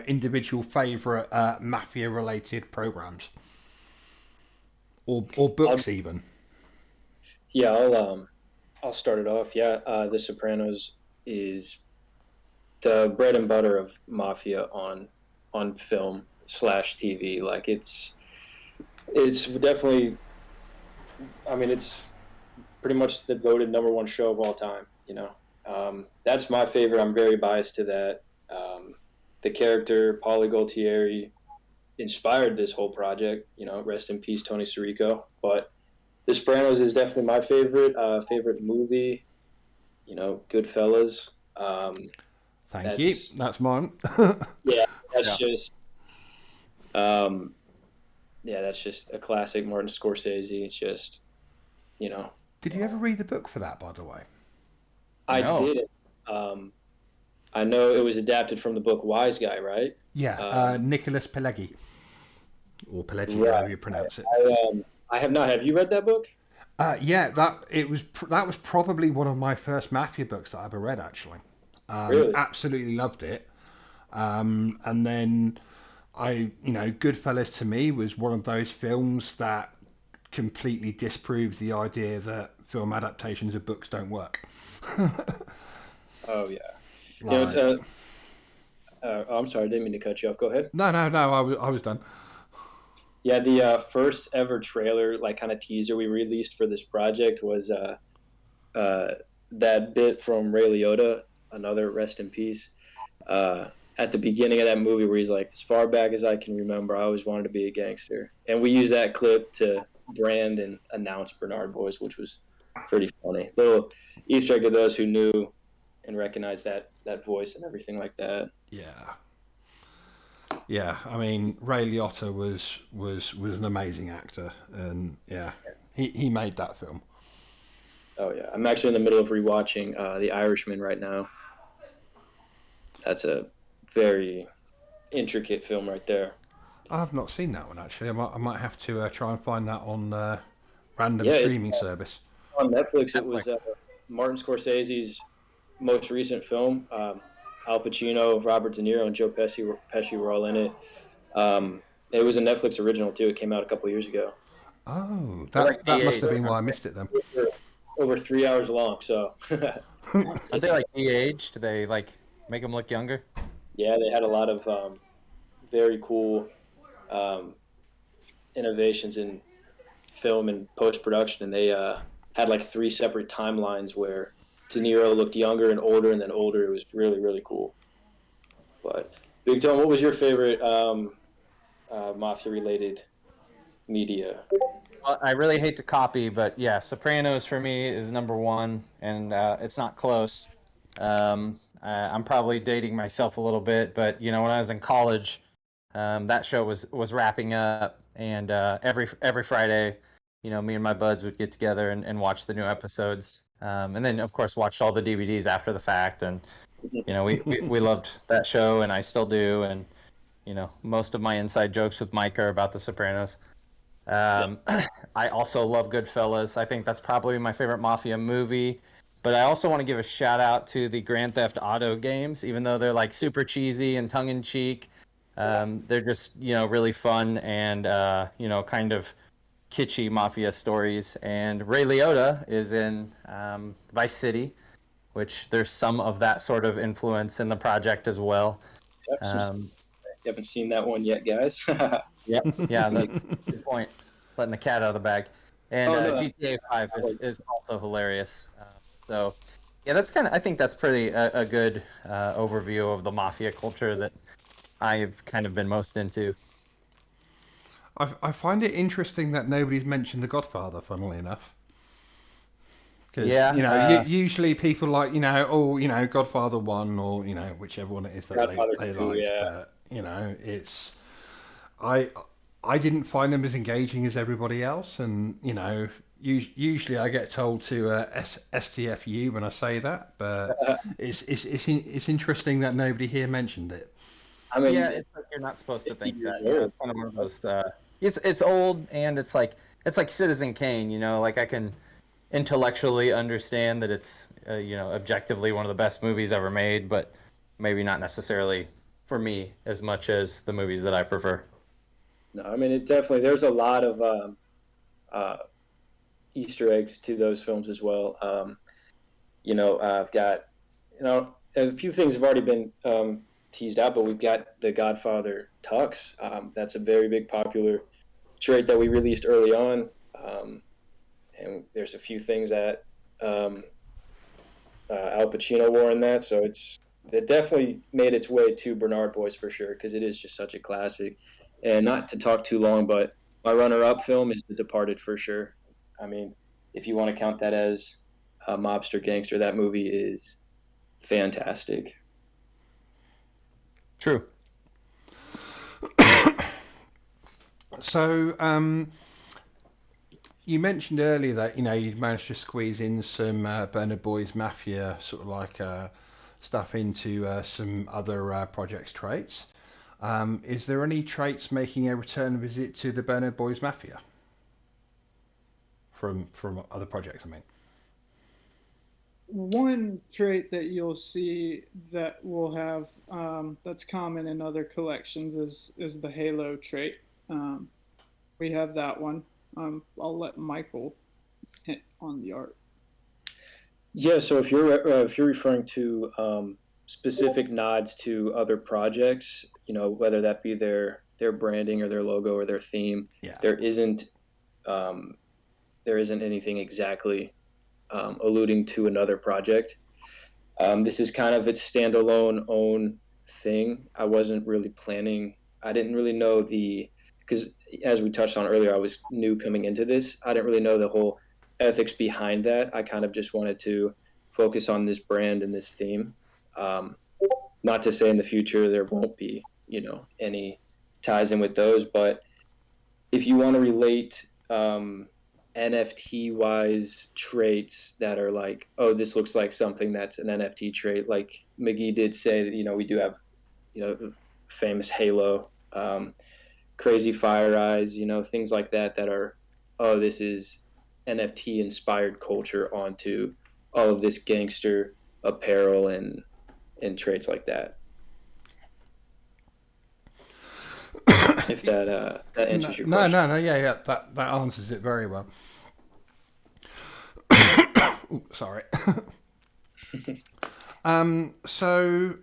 individual favourite mafia-related programs or books even? Yeah, I'll start it off. Yeah, The Sopranos is the bread and butter of Mafia on film / TV. Like it's definitely. I mean, it's pretty much the voted #1 show of all time. That's my favorite. I'm very biased to that. The character Paulie Gualtieri inspired this whole project. Rest in peace, Tony Sirico. But The Sopranos is definitely my favorite movie. Goodfellas. Thank you. That's mine. Yeah, that's just. That's just a classic Martin Scorsese. It's just, Did you ever read the book for that, by the way? I No. didn't. I know it was adapted from the book Wise Guy, right? Yeah, Nicholas Pileggi, or Pileggi, Right. however you pronounce it. I have not. Have you read that book? Yeah, that was probably one of my first Mafia books that I ever read. Actually, Really? absolutely loved it. And then Goodfellas to me was one of those films that completely disproves the idea that film adaptations of books don't work. Oh yeah. Like, I'm sorry, I didn't mean to cut you off. Go ahead. no, I was done. Yeah, the first ever trailer, like kind of teaser we released for this project was that bit from Ray Liotta, another rest in peace. At the beginning of that movie, where he's like, "As far back as I can remember, I always wanted to be a gangster," and we used that clip to brand and announce Bernard Boys, which was pretty funny. Little Easter egg to those who knew and recognized that voice and everything like that. Yeah. I mean, Ray Liotta was an amazing actor, and yeah, he made that film. Oh yeah, I'm actually in the middle of rewatching The Irishman right now. That's a very intricate film right there. I've not seen that one actually. I might have to try and find that on random Yeah, it's streaming service. on Netflix. It was Martin Scorsese's most recent film. Al Pacino, Robert De Niro, and Joe Pesci were all in it. It was a Netflix original too. It came out a couple years ago. Oh, Like that must DA. have been why I missed it then. Over 3 hours long. So Aren't they like de-aged? Do they like make them look younger? yeah, they had a lot of very cool innovations in film and post production, and they had like 3 separate timelines where De Niro looked younger and older, and then older. It was really, really cool. But Big Tone, what was your favorite mafia-related media? Well, I really hate to copy, but yeah, Sopranos for me is #1, and it's not close. I'm probably dating myself a little bit, but when I was in college, that show was wrapping up, and every Friday, me and my buds would get together and watch the new episodes, and then of course watched all the DVDs after the fact, and we loved that show, and I still do, and most of my inside jokes with Mike are about The Sopranos. I also love Goodfellas. I think that's probably my favorite Mafia movie. But I also want to give a shout out to the Grand Theft Auto games, even though they're like super cheesy and tongue in cheek. They're just, really fun and, kind of kitschy Mafia stories. And Ray Liotta is in Vice City, which there's some of that sort of influence in the project as well. Haven't seen that one yet, guys. Yep. Yeah, that's a good point. Letting the cat out of the bag. And GTA 5 is also hilarious. So, yeah, that's I think that's pretty a good overview of the Mafia culture that I've kind of been most into. I find it interesting that nobody's mentioned The Godfather, funnily enough. Because, usually people like, Godfather 1 or, whichever one it is that they 2, like. yeah. But, it's... I didn't find them as engaging as everybody else. And, usually I get told to STFU when I say that. But it's interesting that nobody here mentioned it. I mean, yeah, it's like you're not supposed to think that. It's kind of one of those... It's old, and it's like Citizen Kane, like I can intellectually understand that it's objectively one of the best movies ever made, but maybe not necessarily for me as much as the movies that I prefer. No, I mean, there's a lot of Easter eggs to those films as well. I've got a few things have already been teased out, but we've got the Godfather tux. That's a very big popular trait that we released early on. And there's a few things that Al Pacino wore in that, so it definitely made its way to Bernard Boys for sure, because it is just such a classic. And not to talk too long, but my runner-up film is The Departed for sure. I mean, if you want to count that as a mobster gangster, that movie is fantastic. True. So, you mentioned earlier that you'd managed to squeeze in some Bernard Boys Mafia sort of like stuff into some other projects traits. Is there any traits making a return visit to the Bernard Boys Mafia from other projects? I mean, one trait that you'll see that we'll have that's common in other collections is the Halo trait. We have that one. I'll let Michael hit on the art. Yeah, so if you're referring to specific nods to other projects, whether that be their branding or their logo or their theme, there isn't anything exactly alluding to another project. This is kind of its standalone own thing. I wasn't really planning. I didn't really know because as we touched on earlier, I was new coming into this. I didn't really know the whole ethics behind that. I kind of just wanted to focus on this brand and this theme. Not to say in the future there won't be, any ties in with those, but if you want to relate NFT-wise traits that are like, oh, this looks like something that's an NFT trait, like McGee did say that, we do have, the famous Halo, Crazy Fire Eyes, things like that are, oh, this is NFT inspired culture onto all of this gangster apparel and traits like that. If that answers your question. No, yeah, that answers it very well. Ooh, sorry. So,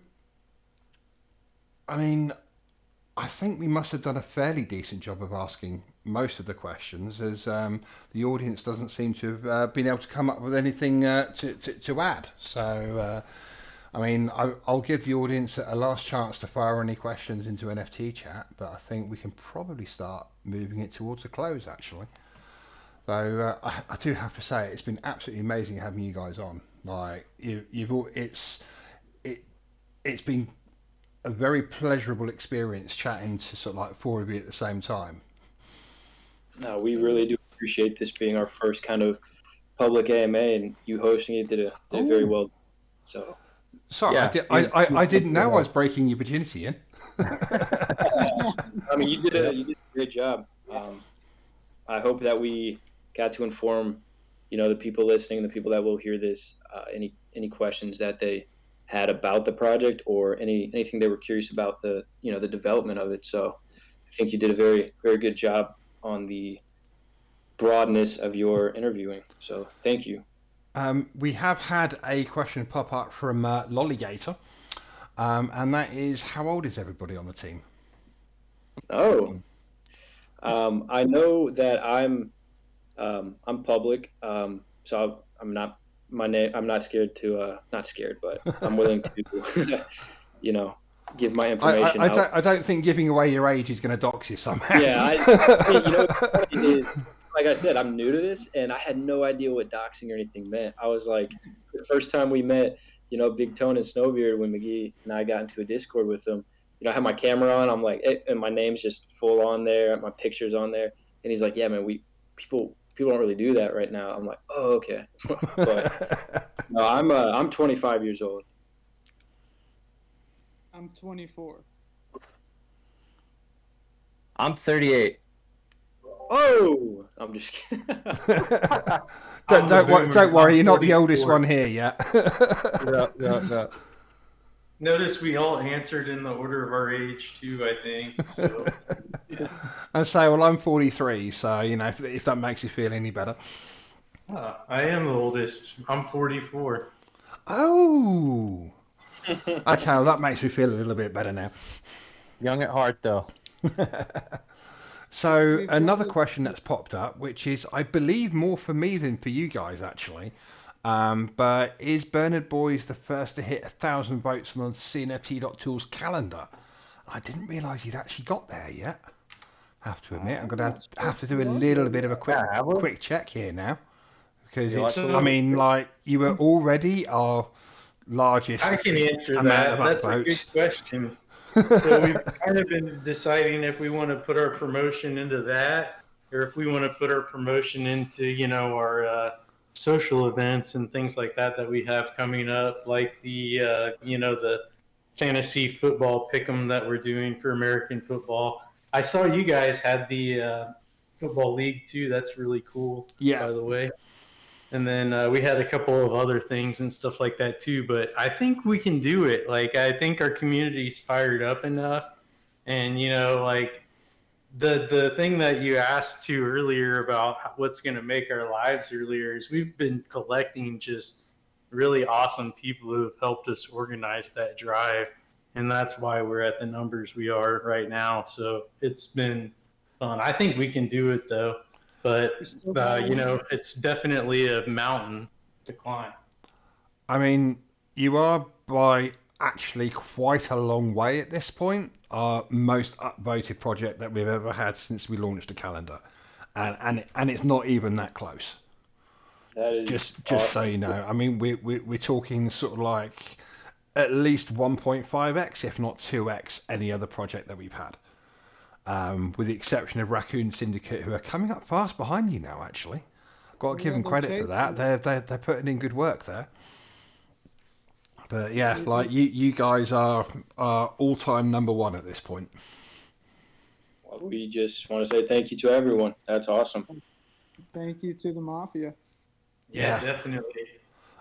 I mean, I think we must have done a fairly decent job of asking most of the questions, as the audience doesn't seem to have been able to come up with anything to add. So, I mean, I'll give the audience a last chance to fire any questions into NFT chat, but I think we can probably start moving it towards a close, actually. So I do have to say, it's been absolutely amazing having you guys on. Like, it's been a very pleasurable experience chatting to sort of like four of you at the same time. No, we really do appreciate this being our first kind of public AMA, and you hosting it did very well. So. Sorry, yeah, I didn't know I was breaking your virginity in. I mean, you did a great job. I hope that we got to inform, the people listening, the people that will hear this, any questions that they had about the project or anything they were curious about the development of it. So I think you did a very, very good job on the broadness of your interviewing. So thank you. We have had a question pop up from Lollygator, and that is, how old is everybody on the team? Oh, I know that I'm public, so I'm not my name. I'm not scared to not scared, but I'm willing to you know give my information out. I don't think giving away your age is going to dox you somehow. Yeah, what's funny is, like I said, I'm new to this, and I had no idea what doxing or anything meant. I was like, the first time we met, Big Tone and Snowbeard, when McGee and I got into a Discord with them, I had my camera on. I'm like, and my name's just full on there, my picture's on there, and he's like, yeah, man, people don't really do that right now. I'm like, oh, okay, but no, I'm 25 years old. I'm 24. I'm 38. Oh, I'm just kidding. Don't worry, you're not the 44. oldest one here yet. Yeah. Notice we all answered in the order of our age too, I think. So And say, well, I'm 43, so if that makes you feel any better. I am the oldest. I'm 44. Oh, okay, well, that makes me feel a little bit better now. Young at heart, though. So another question that's popped up, which is, I believe, more for me than for you guys, actually. But is Bernard Boys the first to hit 1,000 votes on the Cnft.tools calendar? I didn't realise you'd actually got there yet. Have to admit, I'm going to have to do a little bit of a quick check here now, because I mean, like, you were already our largest. I can answer amount that. of That's upvotes. a good question. So we've kind of been deciding if we want to put our promotion into that, or if we want to put our promotion into, our social events and things like that we have coming up, like the the fantasy football pick'em that we're doing for American football. I saw you guys had the football league too. That's really cool. Yeah. By the way. And then we had a couple of other things and stuff like that too. But I think we can do it. Like, I think our community's fired up enough. And, like the thing that you asked to earlier about what's going to make our lives earlier is we've been collecting just really awesome people who have helped us organize that drive. And that's why we're at the numbers we are right now. So it's been fun. I think we can do it, though. But, it's definitely a mountain to climb. I mean, you are by actually quite a long way at this point. Our most upvoted project that we've ever had since we launched the calendar. And it's not even that close. That is Just awesome. so you know. I mean, we're talking sort of like at least 1.5x, if not 2x, any other project that we've had. With the exception of Raccoon Syndicate, who are coming up fast behind you now, actually. Got to give them credit for that. They're putting in good work there. But yeah, like you guys are all-time number one at this point. Well, we just want to say thank you to everyone. That's awesome. Thank you to the Mafia. Yeah, definitely.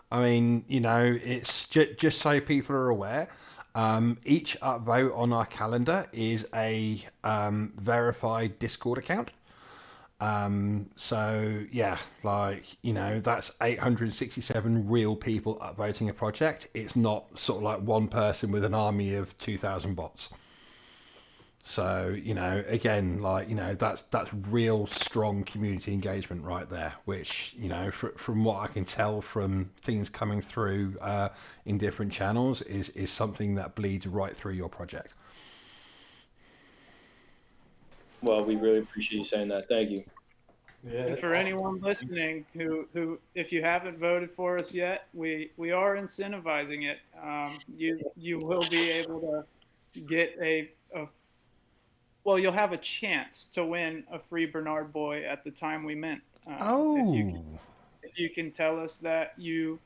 I mean, it's just so people are aware. Each upvote on our calendar is a verified Discord account. So yeah, like, that's 867 real people upvoting a project. It's not sort of like one person with an army of 2,000 bots. So, again, like, that's real strong community engagement right there, which, from what I can tell from things coming through in different channels is something that bleeds right through your project. Well, we really appreciate you saying that. Thank you. Yeah. And for anyone listening who if you haven't voted for us yet, we are incentivizing it. You will be able to get you'll have a chance to win a free Bernard Boy at the time we mint. If you can tell us that you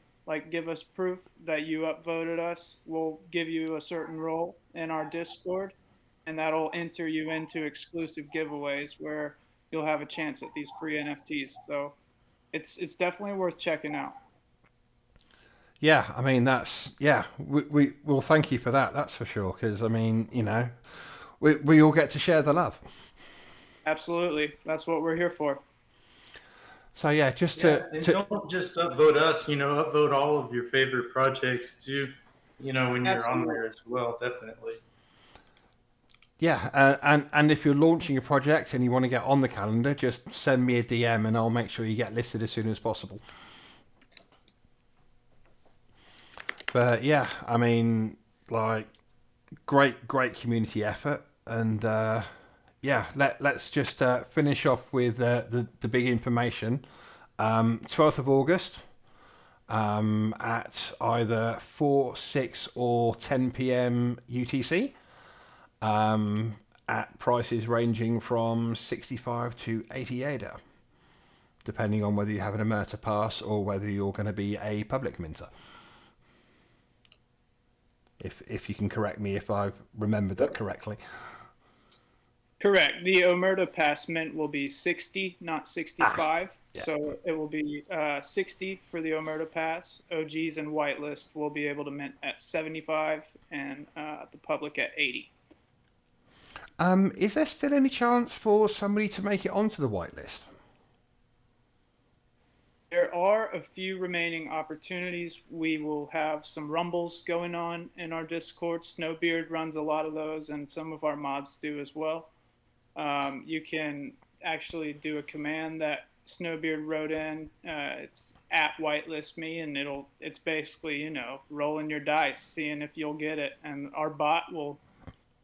give us proof that you upvoted us, we'll give you a certain role in our Discord, and that'll enter you into exclusive giveaways where you'll have a chance at these free NFTs. So it's definitely worth checking out. Yeah, I mean we'll thank you for that. That's for sure. Because I mean, we all get to share the love. Absolutely, that's what we're here for. So yeah, just Yeah, and don't just upvote us. Upvote all of your favorite projects too. When you're on Absolutely. there as well, definitely. yeah, and if you're launching a project and you want to get on the calendar, just send me a DM and I'll make sure you get listed as soon as possible. But yeah, I mean, like, great community effort, and yeah, let's just finish off with the big information. 12th of August, at either 4, 6, or 10 p.m. UTC, at prices ranging from 65 to 88, depending on whether you have an Emerta Pass or whether you're going to be a public minter. If you can correct me if I've remembered that correctly. Correct. The Omerta Pass mint will be 60, not 65. Yeah. So it will be 60 for the Omerta Pass. OGs and whitelist will be able to mint at 75, and the public at 80. Is there still any chance for somebody to make it onto the whitelist? There are a few remaining opportunities. We will have some rumbles going on in our Discord. Snowbeard runs a lot of those, and some of our mods do as well. You can actually do a command that Snowbeard wrote in. It's at whitelist me, and it's basically rolling your dice, seeing if you'll get it. And our bot will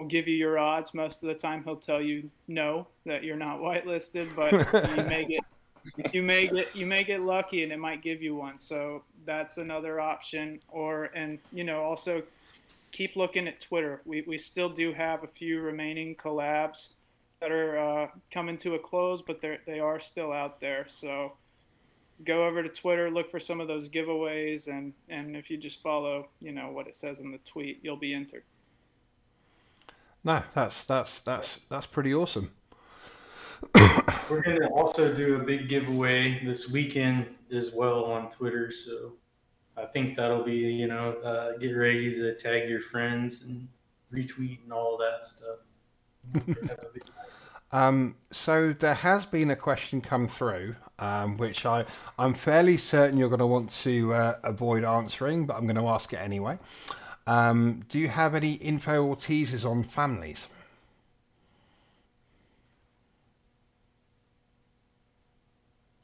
give you your odds. Most of the time, he'll tell you no, that you're not whitelisted, but you may get lucky, and it might give you one. So that's another option. Also keep looking at Twitter. We still do have a few remaining collabs that are coming to a close, but they are still out there. So go over to Twitter, look for some of those giveaways, and if you just follow, what it says in the tweet, you'll be entered. No, that's pretty awesome. We're going to also do a big giveaway this weekend as well on Twitter. So I think that'll be, get ready to tag your friends and retweet and all that stuff. So there has been a question come through, which I'm fairly certain you're going to want to avoid answering, but I'm going to ask it anyway. Do you have any info or teasers on families?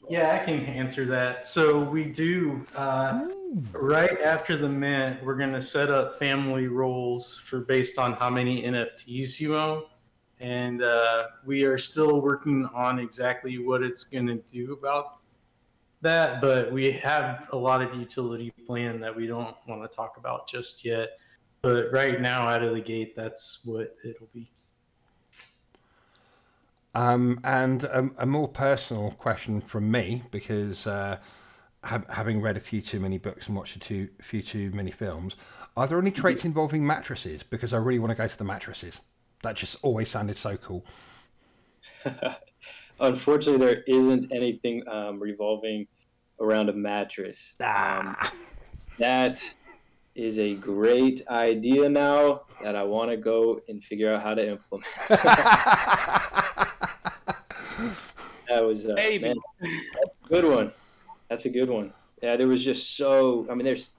Yeah, I can answer that. So we do, right after the mint, we're going to set up family roles based on how many NFTs you own. And we are still working on exactly what it's going to do about that. But we have a lot of utility plan that we don't want to talk about just yet. But right now, out of the gate, that's what it'll be. And a more personal question from me, because having read a few too many books and watched a few too many films, are there any traits involving mattresses? Because I really want to go to the mattresses. That just always sounded so cool. Unfortunately, there isn't anything revolving around a mattress. That is a great idea now that I want to go and figure out how to implement. That was man, that's a good one. That's a good one. Yeah, there was just there's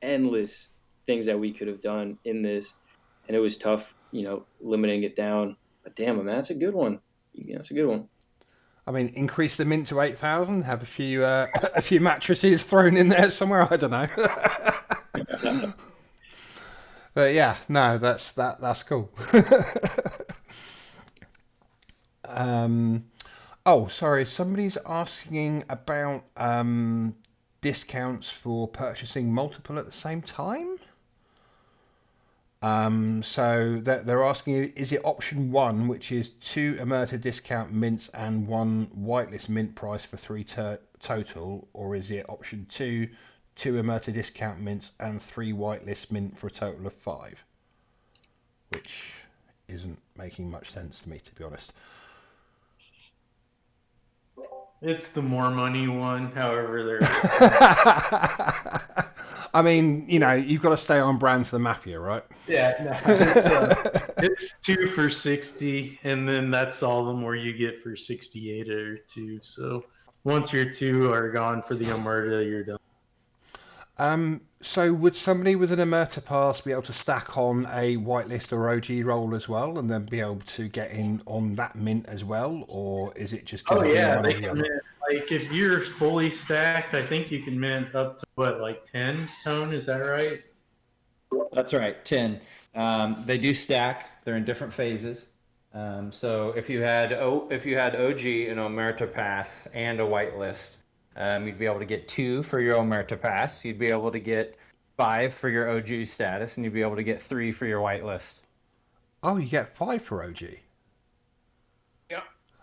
endless things that we could have done in this, and it was tough, limiting it down. But damn, man, that's a good one. That's a good one. I mean, increase the mint to 8,000. Have a few mattresses thrown in there somewhere. I don't know. But yeah, no, that's cool. Oh, sorry. Somebody's asking about discounts for purchasing multiple at the same time. So they're asking, is it option 1, which is 2 Emerta discount mints and 1 whitelist mint price for 3 total, or is it option 2, 2 Emerta discount mints and 3 whitelist mint for a total of 5? Which isn't making much sense to me, to be honest. It's the more money one. However, they're I mean, you've got to stay on brand to the Mafia, right? yeah, no, it's 2 for 60, and then that's all the more you get for 68 or two. So once your two are gone for the Omerta, you're done. So would somebody with an Emerta Pass be able to stack on a whitelist or OG roll as well, and then be able to get in on that mint as well, or is it just going Oh to be yeah, one they or the can other? mint. Like if you're fully stacked, I think you can mint up to what, like 10 tone? Is that right? That's right, 10. They do stack. They're in different phases. So if you had OG, an Omerta Pass, and a whitelist, you'd be able to get 2 for your Omerta Pass. You'd be able to get 5 for your OG status, and you'd be able to get 3 for your whitelist. Oh, you get 5 for OG. Yeah.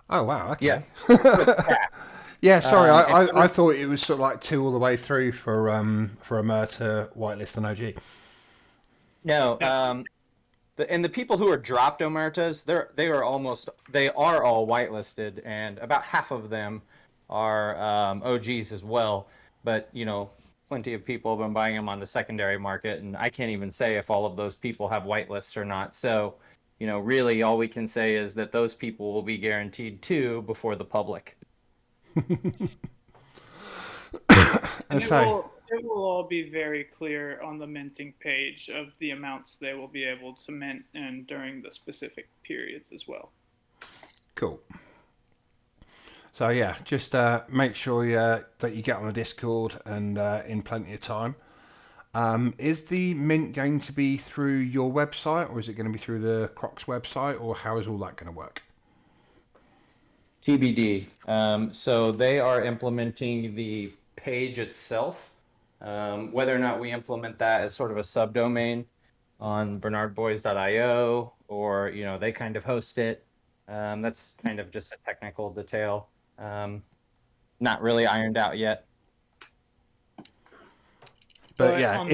Oh wow, Yeah. okay. Yeah, sorry, And I thought it was sort of like 2 all the way through for Emerta, whitelist, and OG. no, the people who are dropped Omertas, they are all whitelisted, and about half of them are OGs as well. But plenty of people have been buying them on the secondary market, and I can't even say if all of those people have whitelists or not. So, really, all we can say is that those people will be guaranteed 2 before the public. And And it will all be very clear on the minting page of the amounts they will be able to mint and during the specific periods as well. cool. So yeah, just make sure that you get on the Discord and in plenty of time. Is the mint going to be through your website, or is it going to be through the Crocs website, or how is all that going to work? TBD. So they are implementing the page itself. Whether or not we implement that as sort of a subdomain on bernardboys.io, or they kind of host it. That's kind of just a technical detail. Not really ironed out yet. But yeah,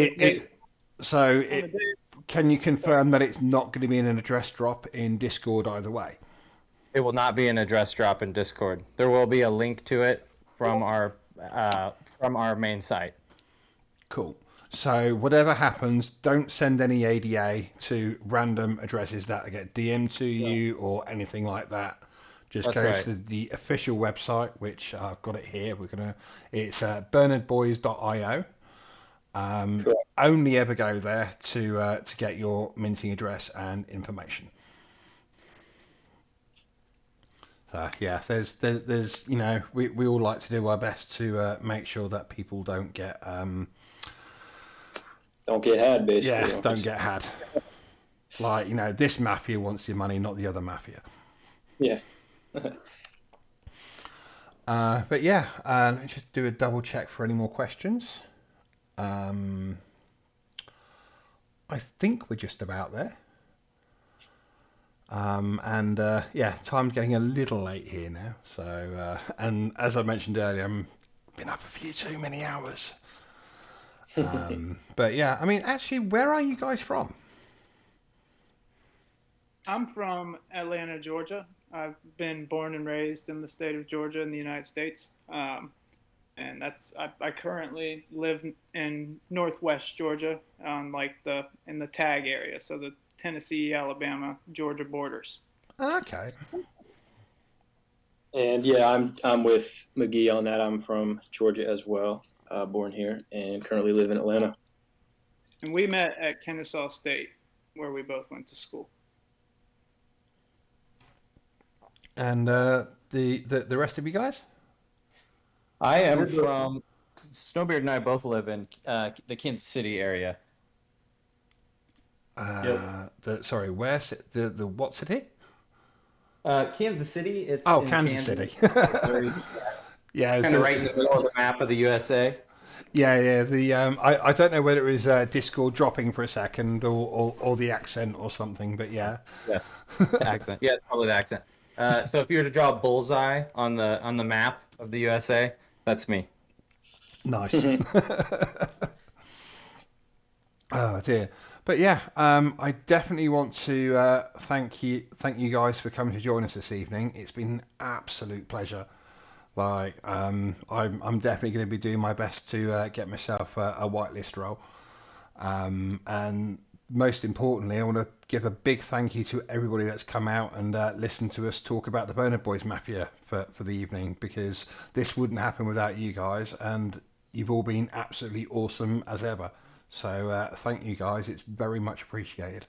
can you confirm that it's not going to be in an address drop in Discord either way? It will not be an address drop in Discord. There will be a link to it from our main site. Cool. So whatever happens, don't send any ADA to random addresses that get DM'd to you or anything like that. Just That's go right. to the official website, which I've got it here. It's bernardboys.io. Only ever go there to get your minting address and information. So yeah, there's we all like to do our best to make sure that people don't get had, basically. yeah, don't get had. Like this mafia wants your money, not the other mafia. Yeah. But yeah, let's just do a double check for any more questions. I think we're just about there. And yeah, time's getting a little late here now. So, and as I mentioned earlier, I've been up a few too many hours. But yeah, I mean, actually, where are you guys from? I'm from Atlanta, Georgia. I've been born and raised in the state of Georgia in the United States. And I currently live in Northwest Georgia, on in the Tag area, so the Tennessee, Alabama, Georgia borders. Okay. And yeah, I'm with McGee on that. I'm from Georgia as well, born here, and currently live in Atlanta. And we met at Kennesaw State, where we both went to school. And the rest of you guys? I am from Snowbeard, and I both live in the Kansas City area. Sorry, where? The what city? Kansas City. It's Oh, in Kansas City. Yeah, kind of right in the middle of the map of the USA. Yeah. I don't know whether it was Discord dropping for a second or the accent or something, but yeah. Yeah, the accent. Yeah, it's probably the accent. So if you were to draw a bullseye on the map of the USA, that's me. Nice. Oh dear. But yeah, I definitely want to thank you guys for coming to join us this evening. It's been an absolute pleasure. Like, I'm definitely going to be doing my best to get myself a whitelist role. And most importantly, I want to give a big thank you to everybody that's come out and listened to us talk about the Bernard Boys Mafia for the evening, because this wouldn't happen without you guys, and you've all been absolutely awesome as ever. So thank you guys, it's very much appreciated.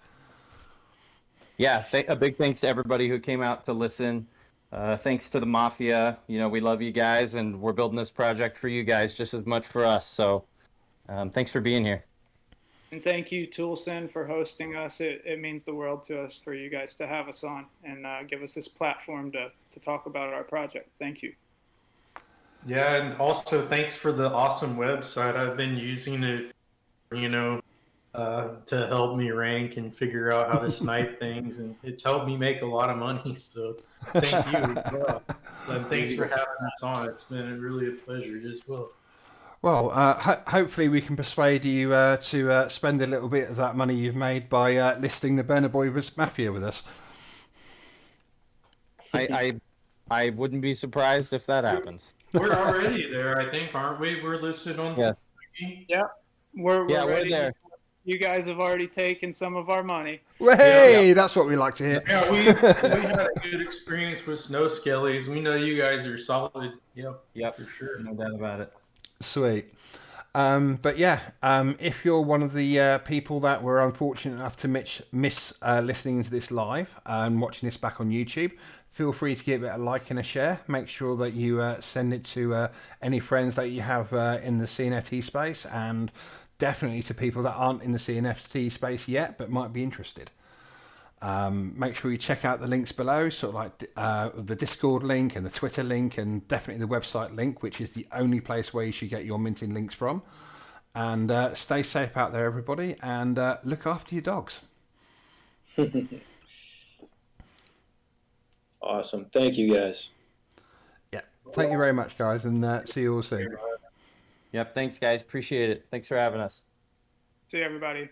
Yeah, a big thanks to everybody who came out to listen. Thanks to the Mafia. You know, we love you guys, and we're building this project for you guys just as much for us. So thanks for being here. And thank you, ToolSin, for hosting us. It means the world to us for you guys to have us on and give us this platform to talk about our project. Thank you. Yeah, and also thanks for the awesome website. I've been using it, to help me rank and figure out how to snipe things, and it's helped me make a lot of money. So thank you as well. And thanks for having us on. It's been really a pleasure as well. Well, hopefully we can persuade you to spend a little bit of that money you've made by listing the Bernard Boys Mafia with us. I wouldn't be surprised if that happens. We're already there, I think, aren't we? We're listed on. Yes. Yeah, we're ready. We're there. You guys have already taken some of our money. Hey, that's what we like to hear. Yeah, we had a good experience with snow skellies. We know you guys are solid. Yep, for sure. No doubt about it. Sweet. But yeah, if you're one of the people that were unfortunate enough to miss listening to this live and watching this back on YouTube, feel free to give it a like and a share. Make sure that you send it to any friends that you have in the CNFT space, and definitely to people that aren't in the CNFT space yet but might be interested. Make sure you check out the links below, sort of like the Discord link and the Twitter link, and definitely the website link, which is the only place where you should get your minting links from. And stay safe out there, everybody, and look after your dogs. Awesome. Thank you, guys. Yeah. Thank you very much, guys, and see you all soon. Yep. Thanks, guys. Appreciate it. Thanks for having us. See you, everybody.